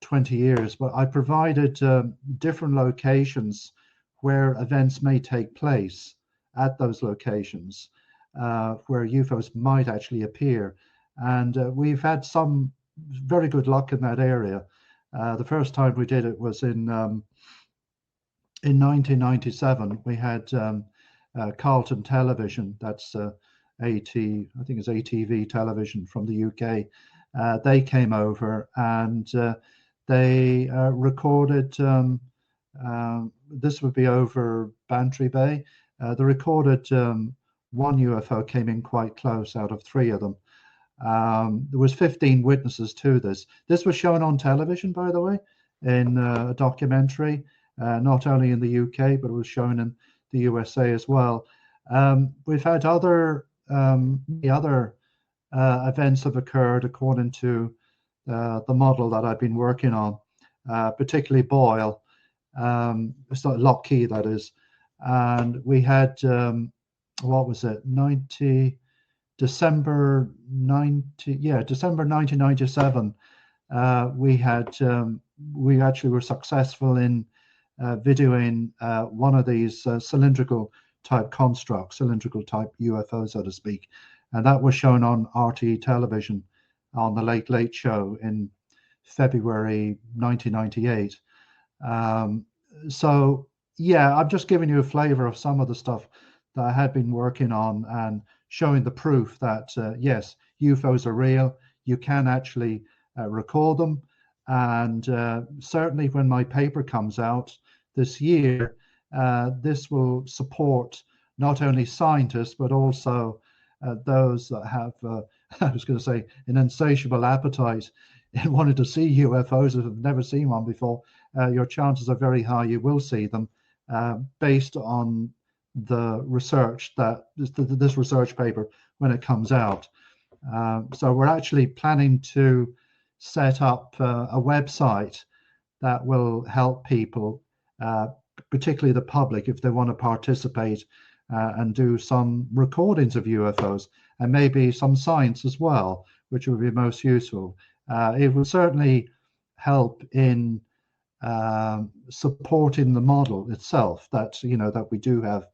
20 years, but I provided different locations where events may take place at those locations where UFOs might actually appear. And we've had some very good luck in that area. The first time we did it was in 1997. We had Carlton Television, that's I think it's ATV Television from the UK. They came over and they recorded, this would be over Bantry Bay. They recorded one UFO came in quite close out of 3 of them. There was 15 witnesses to this. This was shown on television, by the way, in a documentary, not only in the UK, but it was shown in the USA as well. We've had other events have occurred according to the model that I've been working on, particularly Boyle, it's not Lockheed, that is. And we had, what was it, December 1997, we actually were successful in videoing one of these cylindrical type constructs, cylindrical type UFO, so to speak. And that was shown on RTE television on the Late Late Show in February 1998. So yeah, I'm just giving you a flavor of some of the stuff that I had been working on and showing the proof that yes, UFOs are real. You can actually record them. And certainly when my paper comes out this year, this will support not only scientists, but also those that have, I was going to say, an insatiable appetite in wanting to see UFOs if they've never seen one before. Your chances are very high you will see them based on the research that this research paper when it comes out. So we're actually planning to set up a website that will help people, particularly the public, if they want to participate and do some recordings of UFOs and maybe some science as well, which would be most useful. It will certainly help in supporting the model itself, that that we do have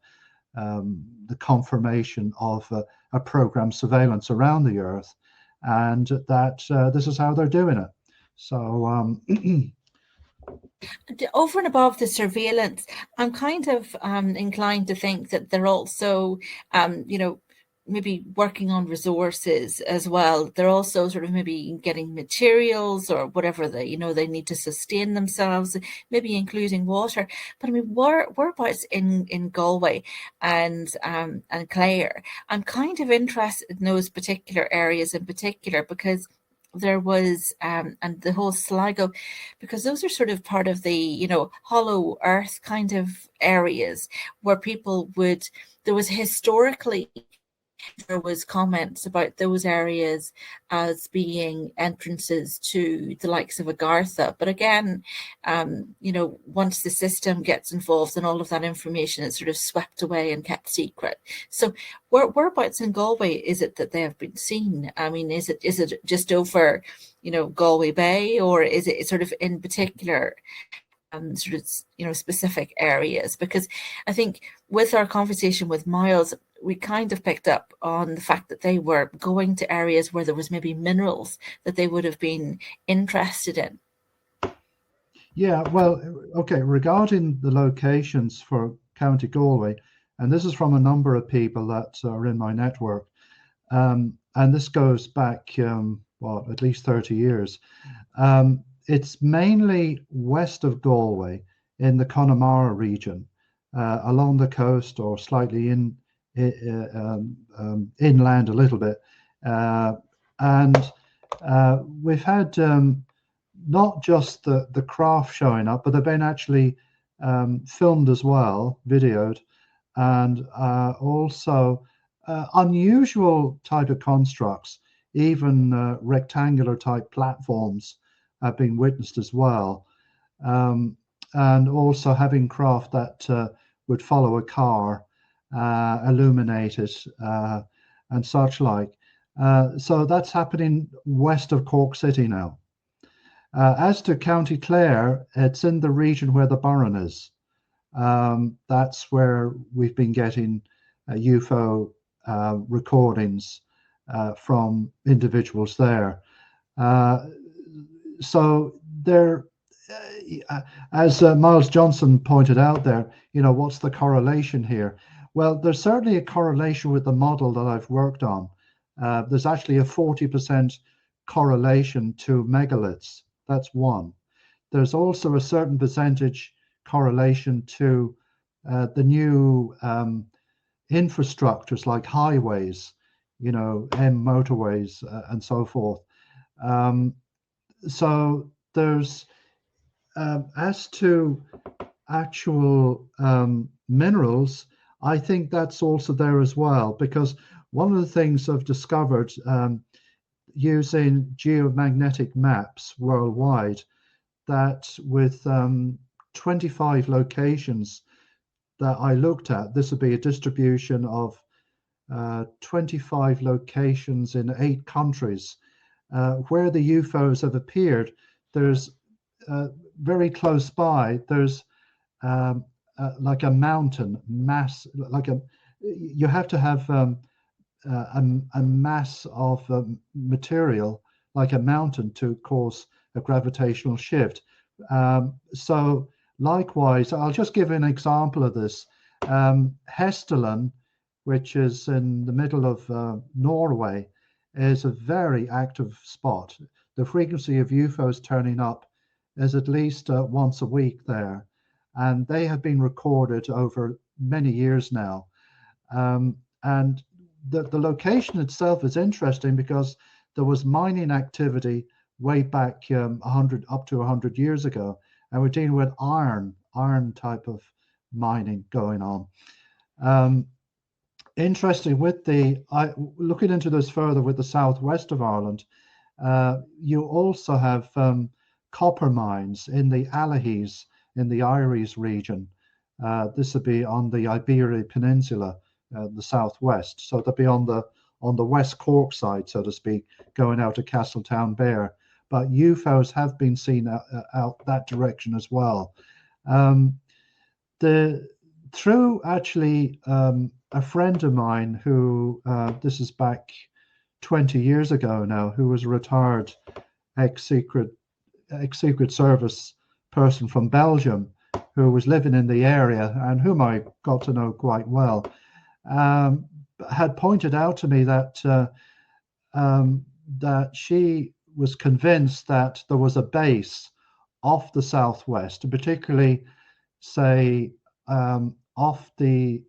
the confirmation of a program surveillance around the Earth, and that this is how they're doing it. So over and above the surveillance, I'm kind of inclined to think that they're also, maybe working on resources as well. They're also sort of maybe getting materials or whatever they need to sustain themselves, maybe including water. But I mean, whereabouts in Galway and Clare, I'm kind of interested in those particular areas in particular, because there was and the whole Sligo, because those are sort of part of the hollow earth kind of areas where people would, there was historically, there was comments about those areas as being entrances to the likes of Agartha. But again, once the system gets involved and all of that information is sort of swept away and kept secret. So whereabouts in Galway is it that they have been seen? I mean, is it just over, Galway Bay, or is it sort of in particular sort of specific areas? Because I think with our conversation with Miles, we kind of picked up on the fact that they were going to areas where there was maybe minerals that they would have been interested in. Yeah, well, okay, regarding the locations for County Galway, and this is from a number of people that are in my network, and this goes back, at least 30 years. It's mainly west of Galway in the Connemara region, along the coast or slightly inland a little bit. And we've had not just the craft showing up, but they've been actually filmed as well, videoed, and also unusual type of constructs, even rectangular type platforms have been witnessed as well. and also having craft that would follow a car, illuminated, and such like. So that's happening west of Cork City now. As to County Clare, it's in the region where the Burren is. That's where we've been getting UFO recordings from individuals there. So there, as Miles Johnson pointed out there, what's the correlation here? Well, there's certainly a correlation with the model that I've worked on. There's actually a 40% correlation to megaliths. That's one. There's also a certain percentage correlation to the new infrastructures like highways, motorways, and so forth. So there's, as to actual minerals, I think that's also there as well, because one of the things I've discovered using geomagnetic maps worldwide, that with 25 locations that I looked at, this would be a distribution of 25 locations in 8 countries, where the UFOs have appeared. There's very close by, there's like a mountain mass, you have to have a mass of material like a mountain to cause a gravitational shift. So likewise, I'll just give an example of this. Hesteland, which is in the middle of Norway, is a very active spot. The frequency of UFOs turning up is at least once a week there, and they have been recorded over many years now. And the location itself is interesting because there was mining activity way back 100 up to 100 years ago, and we're dealing with iron type of mining going on. Interesting with looking into this further with the southwest of Ireland, you also have copper mines in the Allihies in the Irish region. This would be on the Iberian Peninsula, the southwest. So they'll be on the West Cork side, so to speak, going out to Castletownbere. But UFOs have been seen out that direction as well. Through actually a friend of mine who, this is back 20 years ago now, who was a retired ex-Secret Service person from Belgium, who was living in the area and whom I got to know quite well, had pointed out to me that that she was convinced that there was a base off the southwest, and particularly, say, off the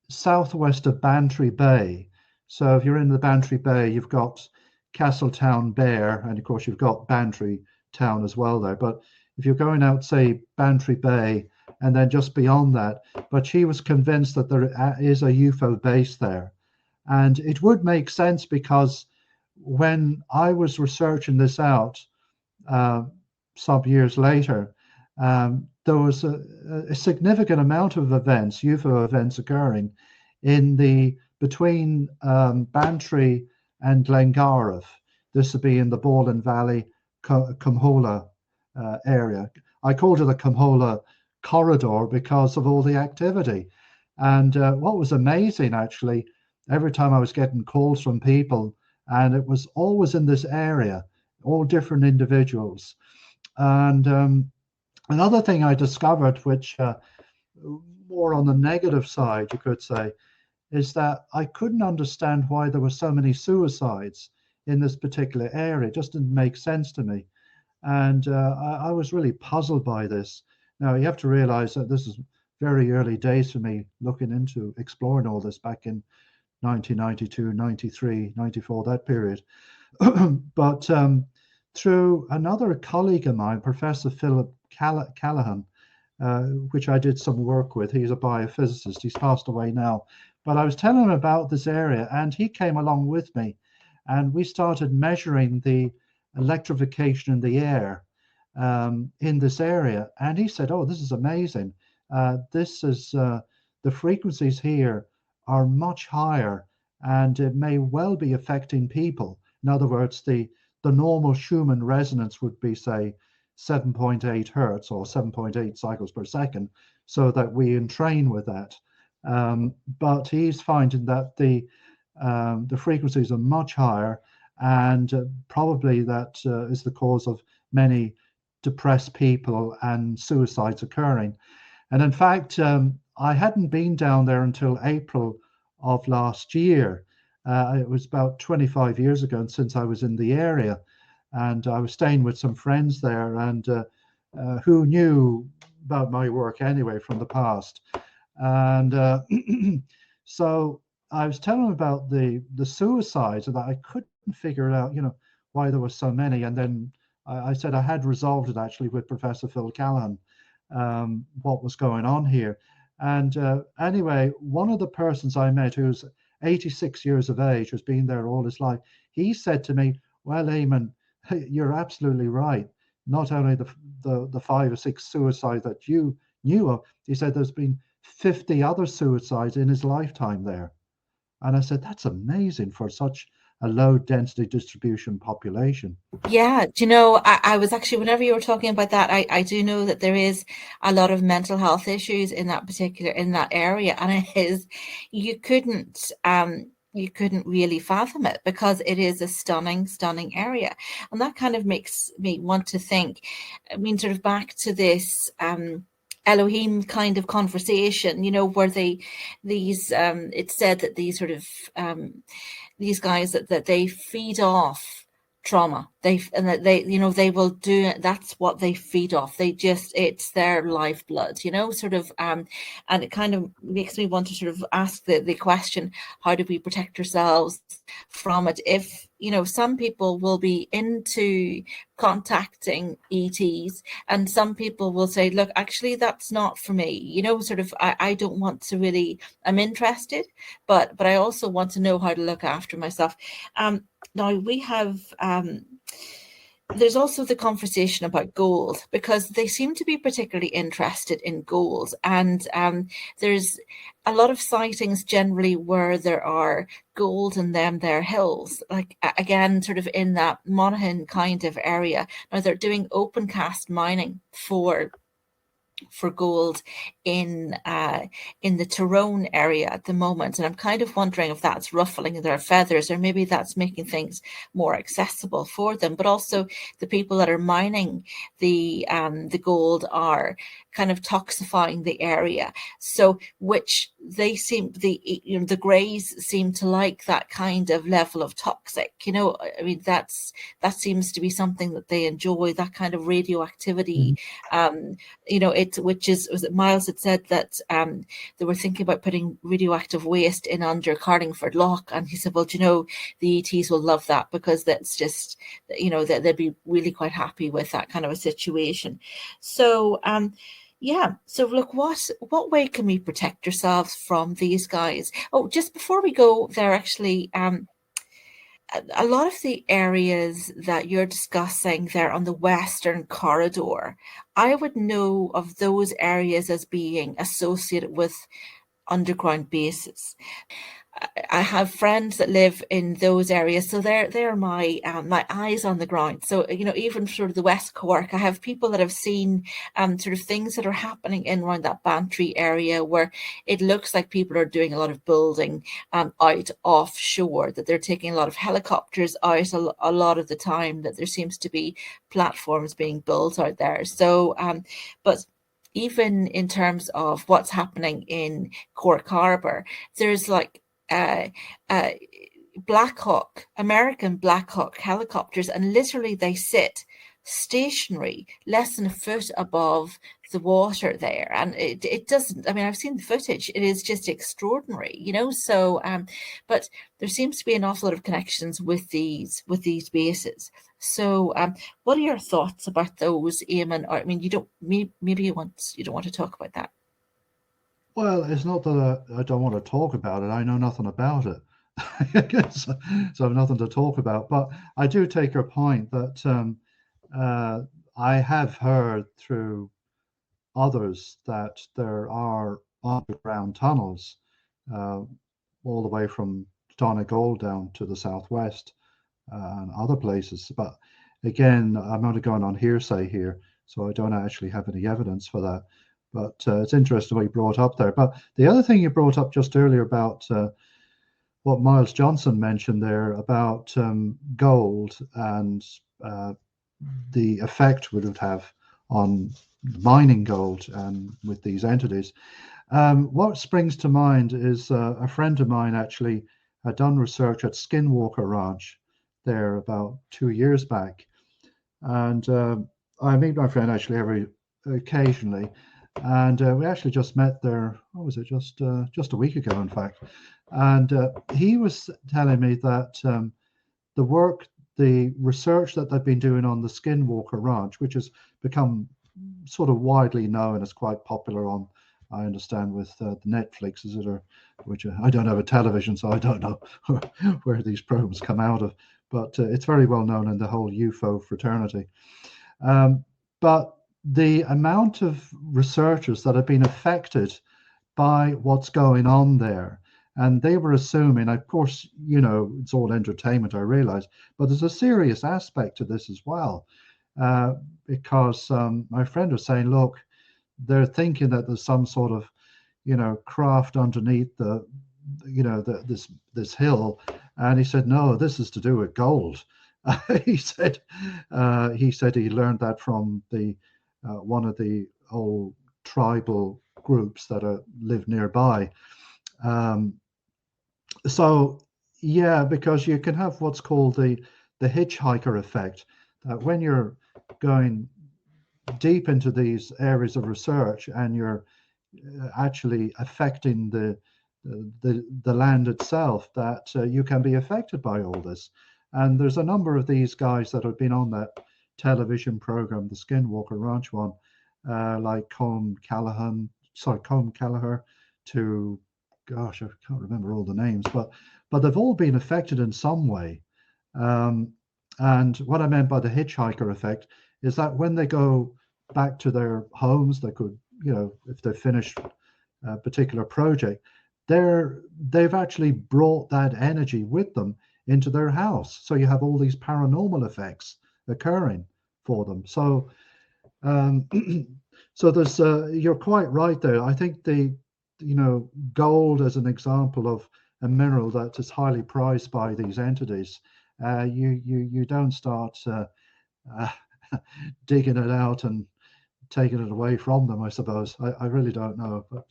southwest of Bantry Bay. So if you're in the Bantry Bay, you've got Castletownbere, and of course you've got Bantry Town as well there. But if you're going out, say, Bantry Bay, and then just beyond that, but she was convinced that there is a UFO base there. And it would make sense because when I was researching this out some years later, there was a significant amount of events, UFO events, occurring in between Bantry and Glengarriff. This would be in the Bowling Valley, Cumhola area. I called it the Cumhola corridor because of all the activity. And what was amazing, actually, every time I was getting calls from people, and it was always in this area, all different individuals. And another thing I discovered, which more on the negative side, you could say, is that I couldn't understand why there were so many suicides in this particular area. It just didn't make sense to me. And I was really puzzled by this. Now, you have to realize that this is very early days for me looking into exploring all this back in 1992, 93, 94, that period. But through another colleague of mine, Professor Philip Callahan, which I did some work with, he's a biophysicist, he's passed away now, but I was telling him about this area and he came along with me and we started measuring the electrification in the air. in this area. And he said, oh, this is amazing. This is the frequencies here are much higher, and it may well be affecting people. In other words, the normal Schumann resonance would be, say, 7.8 hertz or 7.8 cycles per second, so that we entrain with that. But he's finding that the frequencies are much higher, and probably that is the cause of many depressed people and suicides occurring. And in fact, I hadn't been down there until April of last year. It was about 25 years ago since I was in the area, and I was staying with some friends there, and who knew about my work anyway from the past. And so I was telling them about the suicides, and that I couldn't figure out, why there were so many. And then I said I had resolved it actually with Professor Phil Callahan, what was going on here. And anyway, one of the persons I met, who's 86 years of age, who's been there all his life, he said to me, well, Eamonn, you're absolutely right. Not only the 5 or 6 suicides that you knew of, he said there's been 50 other suicides in his lifetime there. And I said, that's amazing for such a low density distribution population. Yeah, I was actually, whenever you were talking about that, I do know that there is a lot of mental health issues in that area, and it is, you couldn't really fathom it, because it is a stunning area. And that kind of makes me want to think, I mean, sort of back to this Elohim kind of conversation, where it's said that these sort of these guys that they feed off trauma, they will do it. That's what they feed off. It's their lifeblood, sort of, and it kind of makes me want to sort of ask the question, how do we protect ourselves from it? If some people will be into contacting ETs, and some people will say, look, actually that's not for me, sort of, I don't want to really, I'm interested, but I also want to know how to look after myself. Now we have there's also the conversation about gold, because they seem to be particularly interested in gold, and there's a lot of sightings generally where there are gold in their hills, like again sort of in that Monaghan kind of area. Now they're doing open cast mining for gold in the Tyrone area at the moment, and I'm kind of wondering if that's ruffling their feathers, or maybe that's making things more accessible for them. But also the people that are mining the gold are kind of toxifying the area, so which they seem, the greys seem to like that kind of level of toxic. I mean, that seems to be something that they enjoy, that kind of radioactivity. Which is, was it Miles had said that they were thinking about putting radioactive waste in under Carlingford Lough, and he said, well, the ETs will love that, because that's just, that they'd be really quite happy with that kind of a situation. So so look, what way can we protect ourselves from these guys? Oh, just before we go there, actually, a lot of the areas that you're discussing there on the Western Corridor, I would know of those areas as being associated with underground bases. I have friends that live in those areas, so they're my eyes on the ground. So even sort of the West Cork, I have people that have seen sort of things that are happening in around that Bantry area, where it looks like people are doing a lot of building out offshore, that they're taking a lot of helicopters out a lot of the time, that there seems to be platforms being built out there. So but even in terms of what's happening in Cork Harbour, there's like American Black Hawk helicopters, and literally they sit stationary less than a foot above the water there, and it doesn't, I mean, I've seen the footage, it is just extraordinary, so but there seems to be an awful lot of connections with these bases. So what are your thoughts about those, Eamonn? Or, I mean, maybe you don't want to talk about that. Well, it's not that I don't want to talk about it. I know nothing about it. So I have nothing to talk about. But I do take your point that I have heard through others that there are underground tunnels all the way from Donegal down to the southwest and other places. But again, I'm only going on hearsay here, so I don't actually have any evidence for that. But it's interesting what you brought up there. But the other thing you brought up just earlier about what Miles Johnson mentioned there about gold and the effect would have on mining gold and with these entities. What springs to mind is a friend of mine actually had done research at Skinwalker Ranch there about 2 years back. And I meet my friend actually every occasionally. And we actually just met there, what was it, just a week ago, in fact. And he was telling me that the research that they've been doing on the Skinwalker Ranch, which has become sort of widely known as quite popular on, I understand, with the Netflix, is it, or which I don't have a television, so I don't know where these programs come out of, but it's very well known in the whole UFO fraternity. But the amount of researchers that have been affected by what's going on there, and they were assuming, of course, it's all entertainment, I realize, but there's a serious aspect to this as well, because my friend was saying, look, they're thinking that there's some sort of, craft underneath this hill, and he said, no, this is to do with gold. he said he learned that from the one of the old tribal groups that live nearby. So yeah, because you can have what's called the hitchhiker effect, that when you're going deep into these areas of research and you're actually affecting the land itself, that you can be affected by all this. And there's a number of these guys that have been on that television program, the Skinwalker Ranch one, like Colm Kelleher, to, gosh, I can't remember all the names, but they've all been affected in some way. And what I meant by the hitchhiker effect is that when they go back to their homes, they could, if they've finished a particular project, they've actually brought that energy with them into their house. So you have all these paranormal effects occurring for them. So so there's you're quite right there. I think gold as an example of a mineral that is highly prized by these entities, you don't start digging it out and taking it away from them, I suppose. I really don't know, but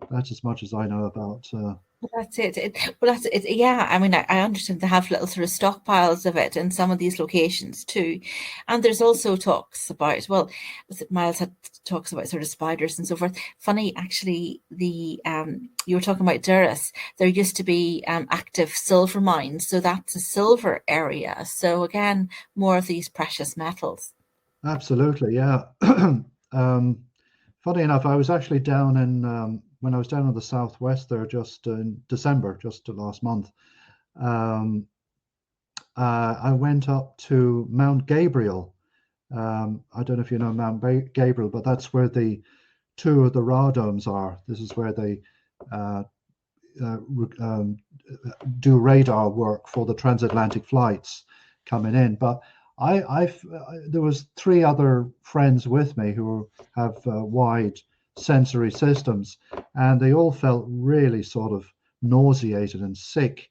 that's as much as I know about. Well, that's it. Well, that's it. Yeah, I mean, I understand they have little sort of stockpiles of it in some of these locations too, and there's also talks about, well, Miles had talks about sort of spiders and so forth. Funny, actually, the you were talking about Durrus. There used to be active silver mines, so that's a silver area. So again, more of these precious metals. Absolutely, yeah. Funny enough, I was actually down in when I was down in the southwest there just in December, just last month. I went up to Mount Gabriel. I don't know if you know Mount Gabriel, but that's where the two of the radomes are. This is where they do radar work for the transatlantic flights coming in. But there was 3 other friends with me who have wide sensory systems, and they all felt really sort of nauseated and sick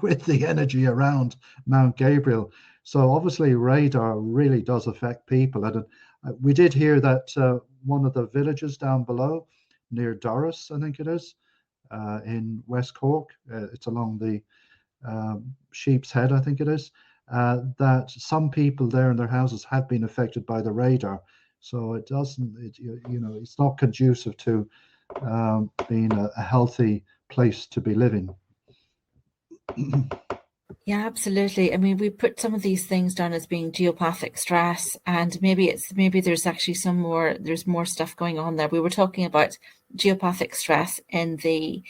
with the energy around Mount Gabriel. So obviously radar really does affect people. And we did hear that one of the villages down below near Durrus, I think it is, in West Cork, it's along the Sheep's Head, I think it is, that some people there in their houses have been affected by the radar. So it doesn't, it's not conducive to being a healthy place to be living. Yeah, absolutely. I mean, we put some of these things down as being geopathic stress, and maybe there's actually there's more stuff going on there. We were talking about geopathic stress in the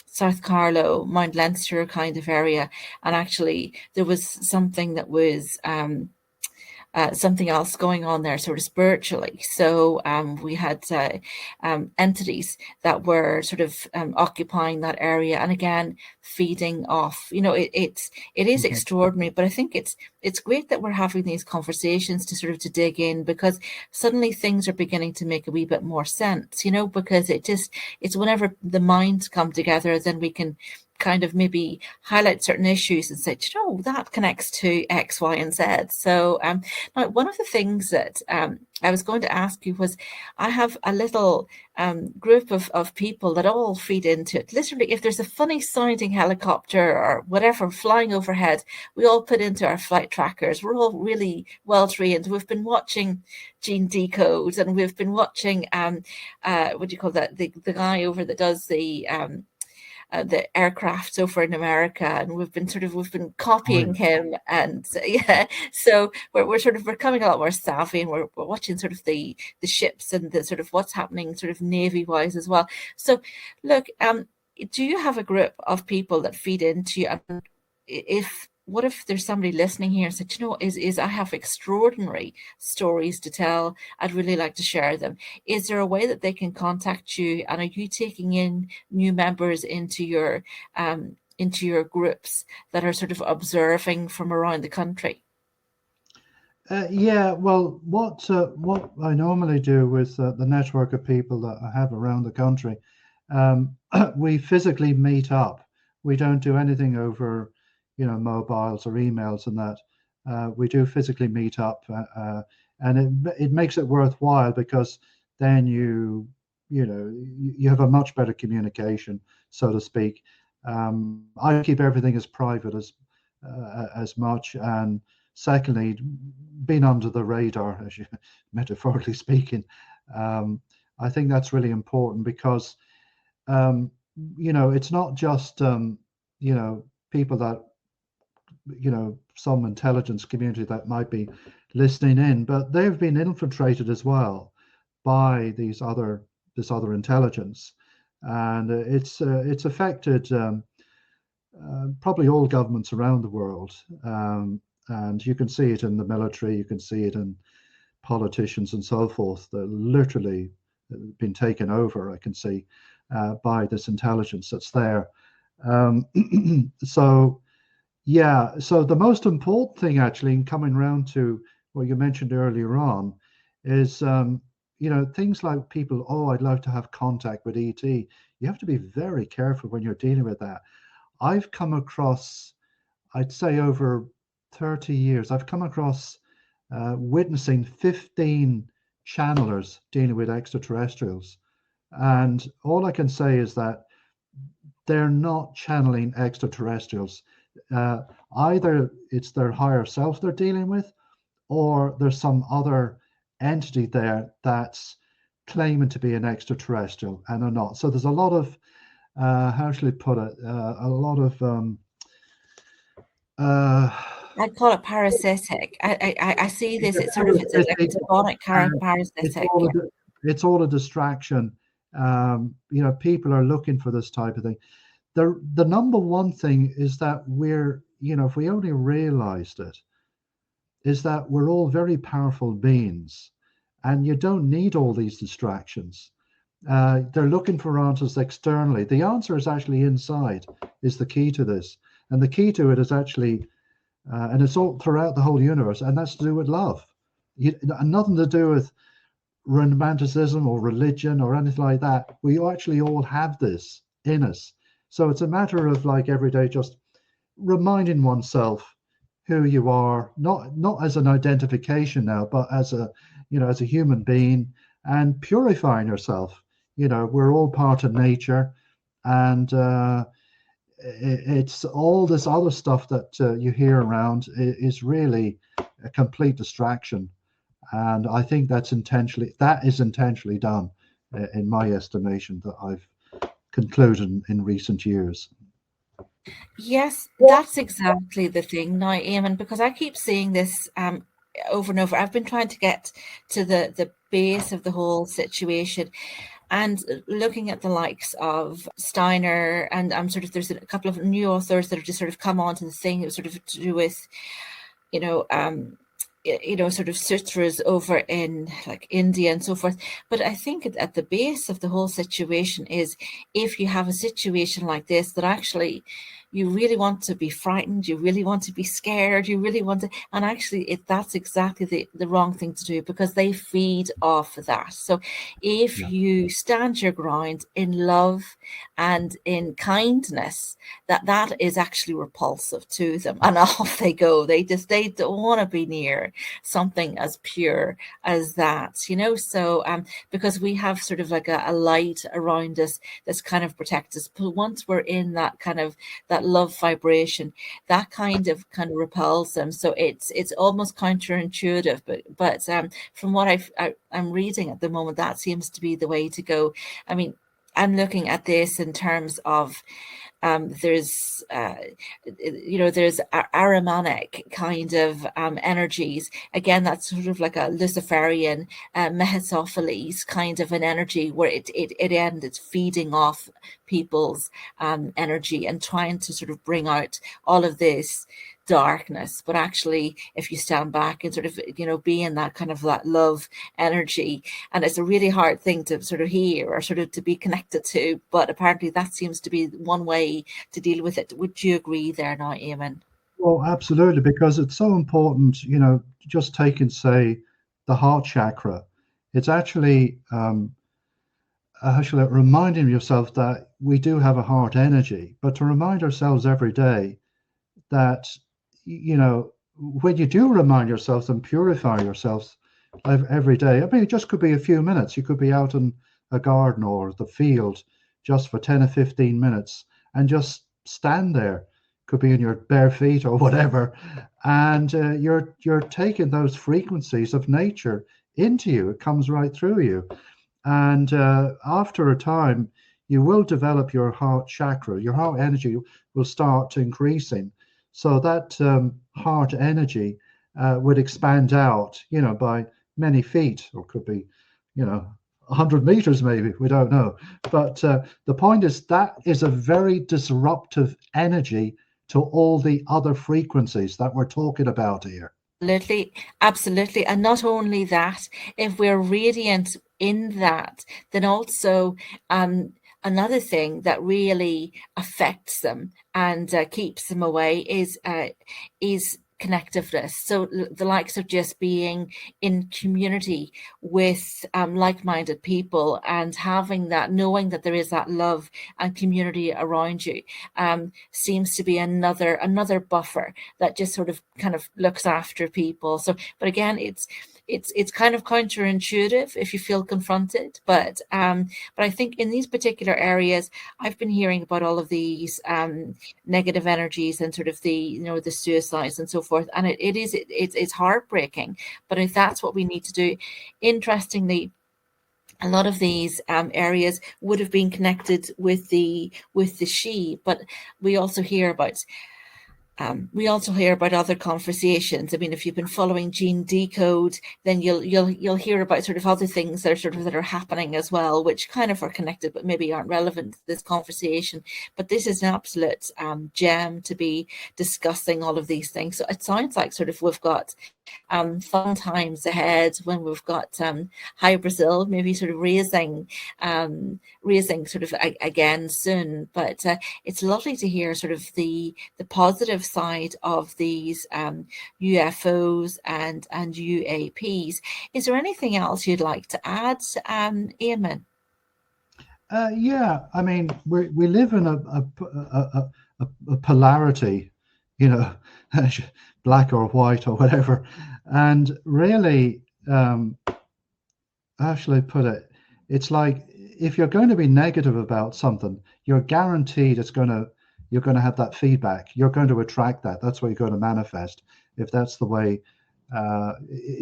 South Carlow, Mount Leinster kind of area, and actually there was something that was something else going on there, sort of spiritually. So we had entities that were sort of occupying that area, and again feeding off. It is extraordinary, but I think it's great that we're having these conversations to dig in, because suddenly things are beginning to make a wee bit more sense. Because it's whenever the minds come together, then we can kind of maybe highlight certain issues and say, that connects to X, Y, and Z. So now, one of the things that I was going to ask you was, I have a little group of people that all feed into it. Literally, if there's a funny sounding helicopter or whatever flying overhead, we all put into our flight trackers. We're all really well trained. We've been watching Gene Decode, and we've been watching what do you call that? The guy over that does the aircraft over in America, and we've been copying him, and so we're becoming a lot more savvy, and we're watching sort of the ships and the sort of what's happening sort of navy wise as well. So look, do you have a group of people that feed into you? And what if there's somebody listening here and said, I have extraordinary stories to tell. I'd really like to share them. Is there a way that they can contact you? And are you taking in new members into your groups that are sort of observing from around the country? Well, what I normally do with the network of people that I have around the country, we physically meet up. We don't do anything over mobiles or emails and that. We do physically meet up, and it makes it worthwhile, because then you have a much better communication, so to speak. I keep everything as private as much, and secondly, being under the radar, as you metaphorically speaking, I think that's really important, because it's not just people that some intelligence community that might be listening in, but they've been infiltrated as well by this other intelligence, and it's affected probably all governments around the world, and you can see it in the military, you can see it in politicians and so forth. They're literally been taken over, I can see, by this intelligence that's there. So the most important thing, actually, in coming around to what you mentioned earlier on, is things like people, I'd like to have contact with ET. You have to be very careful when you're dealing with that. I've come across, I'd say over 30 years, I've come across witnessing 15 channelers dealing with extraterrestrials. And all I can say is that they're not channeling extraterrestrials. Either it's their higher self they're dealing with, or there's some other entity there that's claiming to be an extraterrestrial and are not. So there's a lot of, how shall I put it, a lot of... I'd call it parasitic. I see this. It's like a demonic parasitic. It's all a distraction. People are looking for this type of thing. The number one thing is that we're, if we only realized it, is that we're all very powerful beings, and you don't need all these distractions. They're looking for answers externally. The answer is actually inside, is the key to this. And the key to it is actually, and it's all throughout the whole universe, and that's to do with love. Nothing to do with romanticism or religion or anything like that. We actually all have this in us. So it's a matter of, like, every day just reminding oneself who you are, not as an identification now, but as a human being, and purifying yourself. We're all part of nature, and it's all this other stuff that you hear around is really a complete distraction. And I think that is intentionally done, in my estimation, that I've concluded in recent years. Yes, that's exactly the thing now, Eamonn, because I keep seeing this over and over. I've been trying to get to the base of the whole situation, and looking at the likes of Steiner, and there's a couple of new authors that have just sort of come onto the thing. It was sort of to do with, sort of sutras over in like India and so forth. But I think at the base of the whole situation is, if you have a situation like this, that actually you really want to be frightened, you really want to be scared, you really want to, and actually that's exactly the wrong thing to do, because they feed off of that. So if you stand your ground in love and in kindness, that is actually repulsive to them, and off they go. They don't want to be near something as pure as that, so because we have sort of like a light around us that's kind of protects us, but once we're in that kind of that love vibration, that kind of repels them. So it's almost counterintuitive, but from what I'm reading at the moment, that seems to be the way to go. I mean, I'm looking at this in terms of there's there's Ahrimanic kind of energies. Again, that's sort of like a Luciferian Mephistopheles kind of an energy, where it's feeding off people's energy and trying to sort of bring out all of this darkness. But actually, if you stand back and sort of be in that kind of that love energy, and it's a really hard thing to sort of hear or sort of to be connected to, but apparently that seems to be one way to deal with it. Would you agree there now, Eamonn? Well, absolutely, because it's so important, just taking, say, the heart chakra. It's actually reminding yourself that we do have a heart energy, but to remind ourselves every day that, when you do remind yourselves and purify yourselves every day, I mean, it just could be a few minutes. You could be out in a garden or the field just for 10 or 15 minutes and just stand there. Could be in your bare feet or whatever, and you're taking those frequencies of nature into you. It comes right through you, and after a time, you will develop your heart chakra. Your heart energy will start increasing, so that heart energy would expand out, by many feet, or could be, 100 meters maybe. We don't know, but the point is that is a very disruptive energy to all the other frequencies that we're talking about here. Absolutely, absolutely. And not only that, if we're radiant in that, then also another thing that really affects them and keeps them away is connectiveness. So the likes of just being in community with like-minded people, and having that, knowing that there is that love and community around you, seems to be another buffer that just sort of kind of looks after people. So, but again, it's kind of counterintuitive if you feel confronted, but I think in these particular areas, I've been hearing about all of these negative energies and sort of the suicides and so forth, and it's heartbreaking. But if that's what we need to do, interestingly, a lot of these areas would have been connected with the she, but we also hear about other conversations. I mean, if you've been following Gene Decode, then you'll hear about sort of other things that are happening as well, which kind of are connected but maybe aren't relevant to this conversation. But this is an absolute gem to be discussing all of these things. So it sounds like sort of we've got fun times ahead when we've got Hybrzel maybe sort of raising sort of again soon. But it's lovely to hear sort of the positive side of these UFOs and UAPs. Is there anything else you'd like to add, Eamonn? Yeah, I mean, we live in a polarity, black or white or whatever, and really, how shall I put it? It's like, if you're going to be negative about something, you're guaranteed you're going to have that feedback. You're going to attract that. That's what you're going to manifest. If that's the way,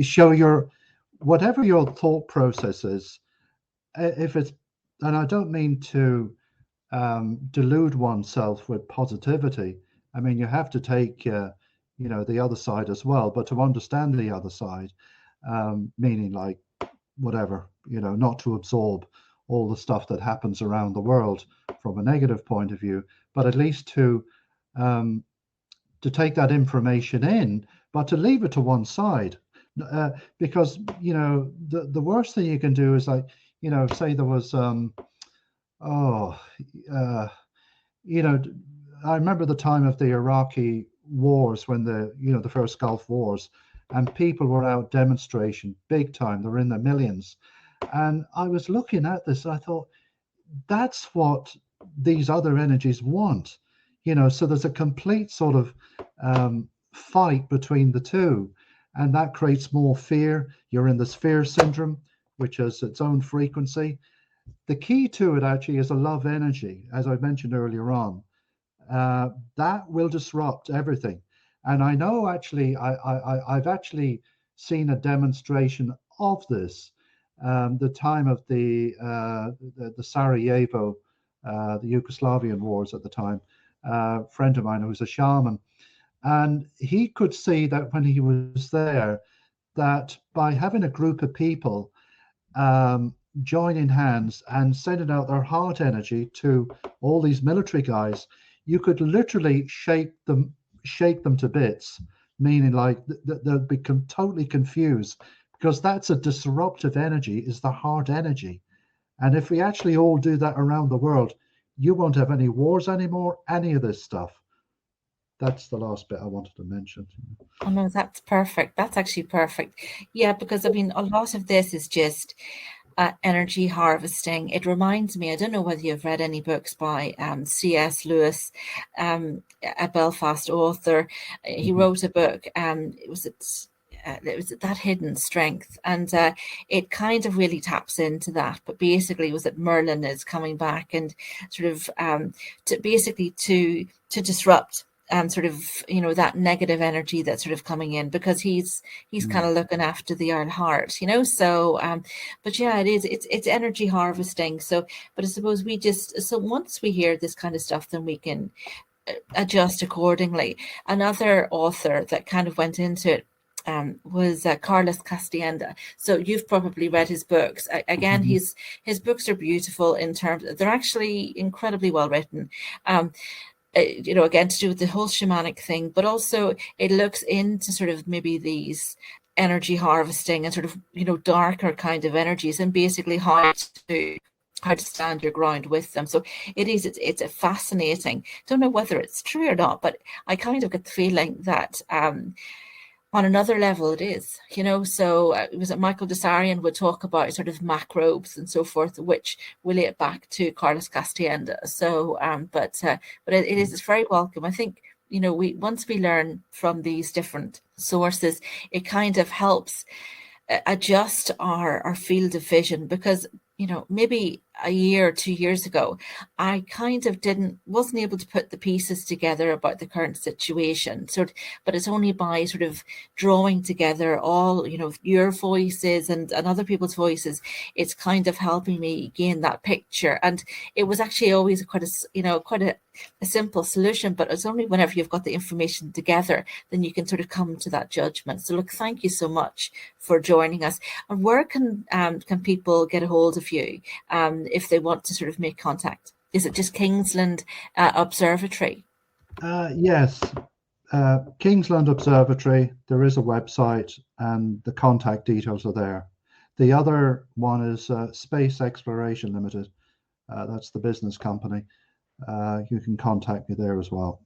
show whatever your thought process is. If it's, and I don't mean to delude oneself with positivity. I mean, you have to take, the other side as well, but to understand the other side, meaning like whatever, not to absorb all the stuff that happens around the world from a negative point of view, but at least to take that information in, but to leave it to one side. because the worst thing you can do is, like, say there was oh I remember the time of the Iraqi wars, when the first Gulf Wars, and people were out demonstration big time. They were in the millions, and I was looking at this. I thought, that's what these other energies want, So there's a complete sort of fight between the two, and that creates more fear. You're in the sphere syndrome, which has its own frequency. The key to it actually is a love energy, as I mentioned earlier on. That will disrupt everything. And I know, actually, I've actually seen a demonstration of this. The time of the Sarajevo, the Yugoslavian wars at the time. A friend of mine who was a shaman, and he could see that when he was there, that by having a group of people joining hands and sending out their heart energy to all these military guys, you could literally shake them to bits, meaning like they'll become totally confused, because that's a disruptive energy, is the heart energy. And if we actually all do that around the world, you won't have any wars anymore, any of this stuff. That's the last bit I wanted to mention. Oh no, that's perfect. That's actually perfect. Yeah, because I mean, a lot of this is just energy harvesting. It reminds me, I don't know whether you've read any books by C.S. Lewis, a Belfast author. He wrote a book, it was That Hidden Strength, and it kind of really taps into that. But basically, was that Merlin is coming back and sort of to disrupt sort of that negative energy that's sort of coming in, because he's kind of looking after the Earl Heart, so but yeah, it's energy harvesting. So but I suppose once we hear this kind of stuff, then we can adjust accordingly. Another author that kind of went into it was Carlos Castaneda. So you've probably read his books. Again, his books are beautiful in terms, they're actually incredibly well written. Again, to do with the whole shamanic thing, but also it looks into sort of maybe these energy harvesting and sort of, darker kind of energies, and basically how to stand your ground with them. So it's a fascinating, don't know whether it's true or not, but I kind of get the feeling that on another level it is, so it was Michael Desarian would talk about sort of macrobes and so forth, which relate back to Carlos Castaneda. So but it's very welcome. I think once we learn from these different sources, it kind of helps adjust our field of vision, because maybe a year or 2 years ago, I kind of wasn't able to put the pieces together about the current situation. But it's only by sort of drawing together all, your voices and other people's voices, it's kind of helping me gain that picture. And it was actually always quite a simple solution, but it's only whenever you've got the information together, then you can sort of come to that judgment. So look, thank you so much for joining us. And where can people get a hold of you if they want to sort of make contact? Is it just Kingsland Observatory? Yes, Kingsland Observatory. There is a website, and the contact details are there. The other one is Space Exploration Limited. That's the business company. You can contact me there as well.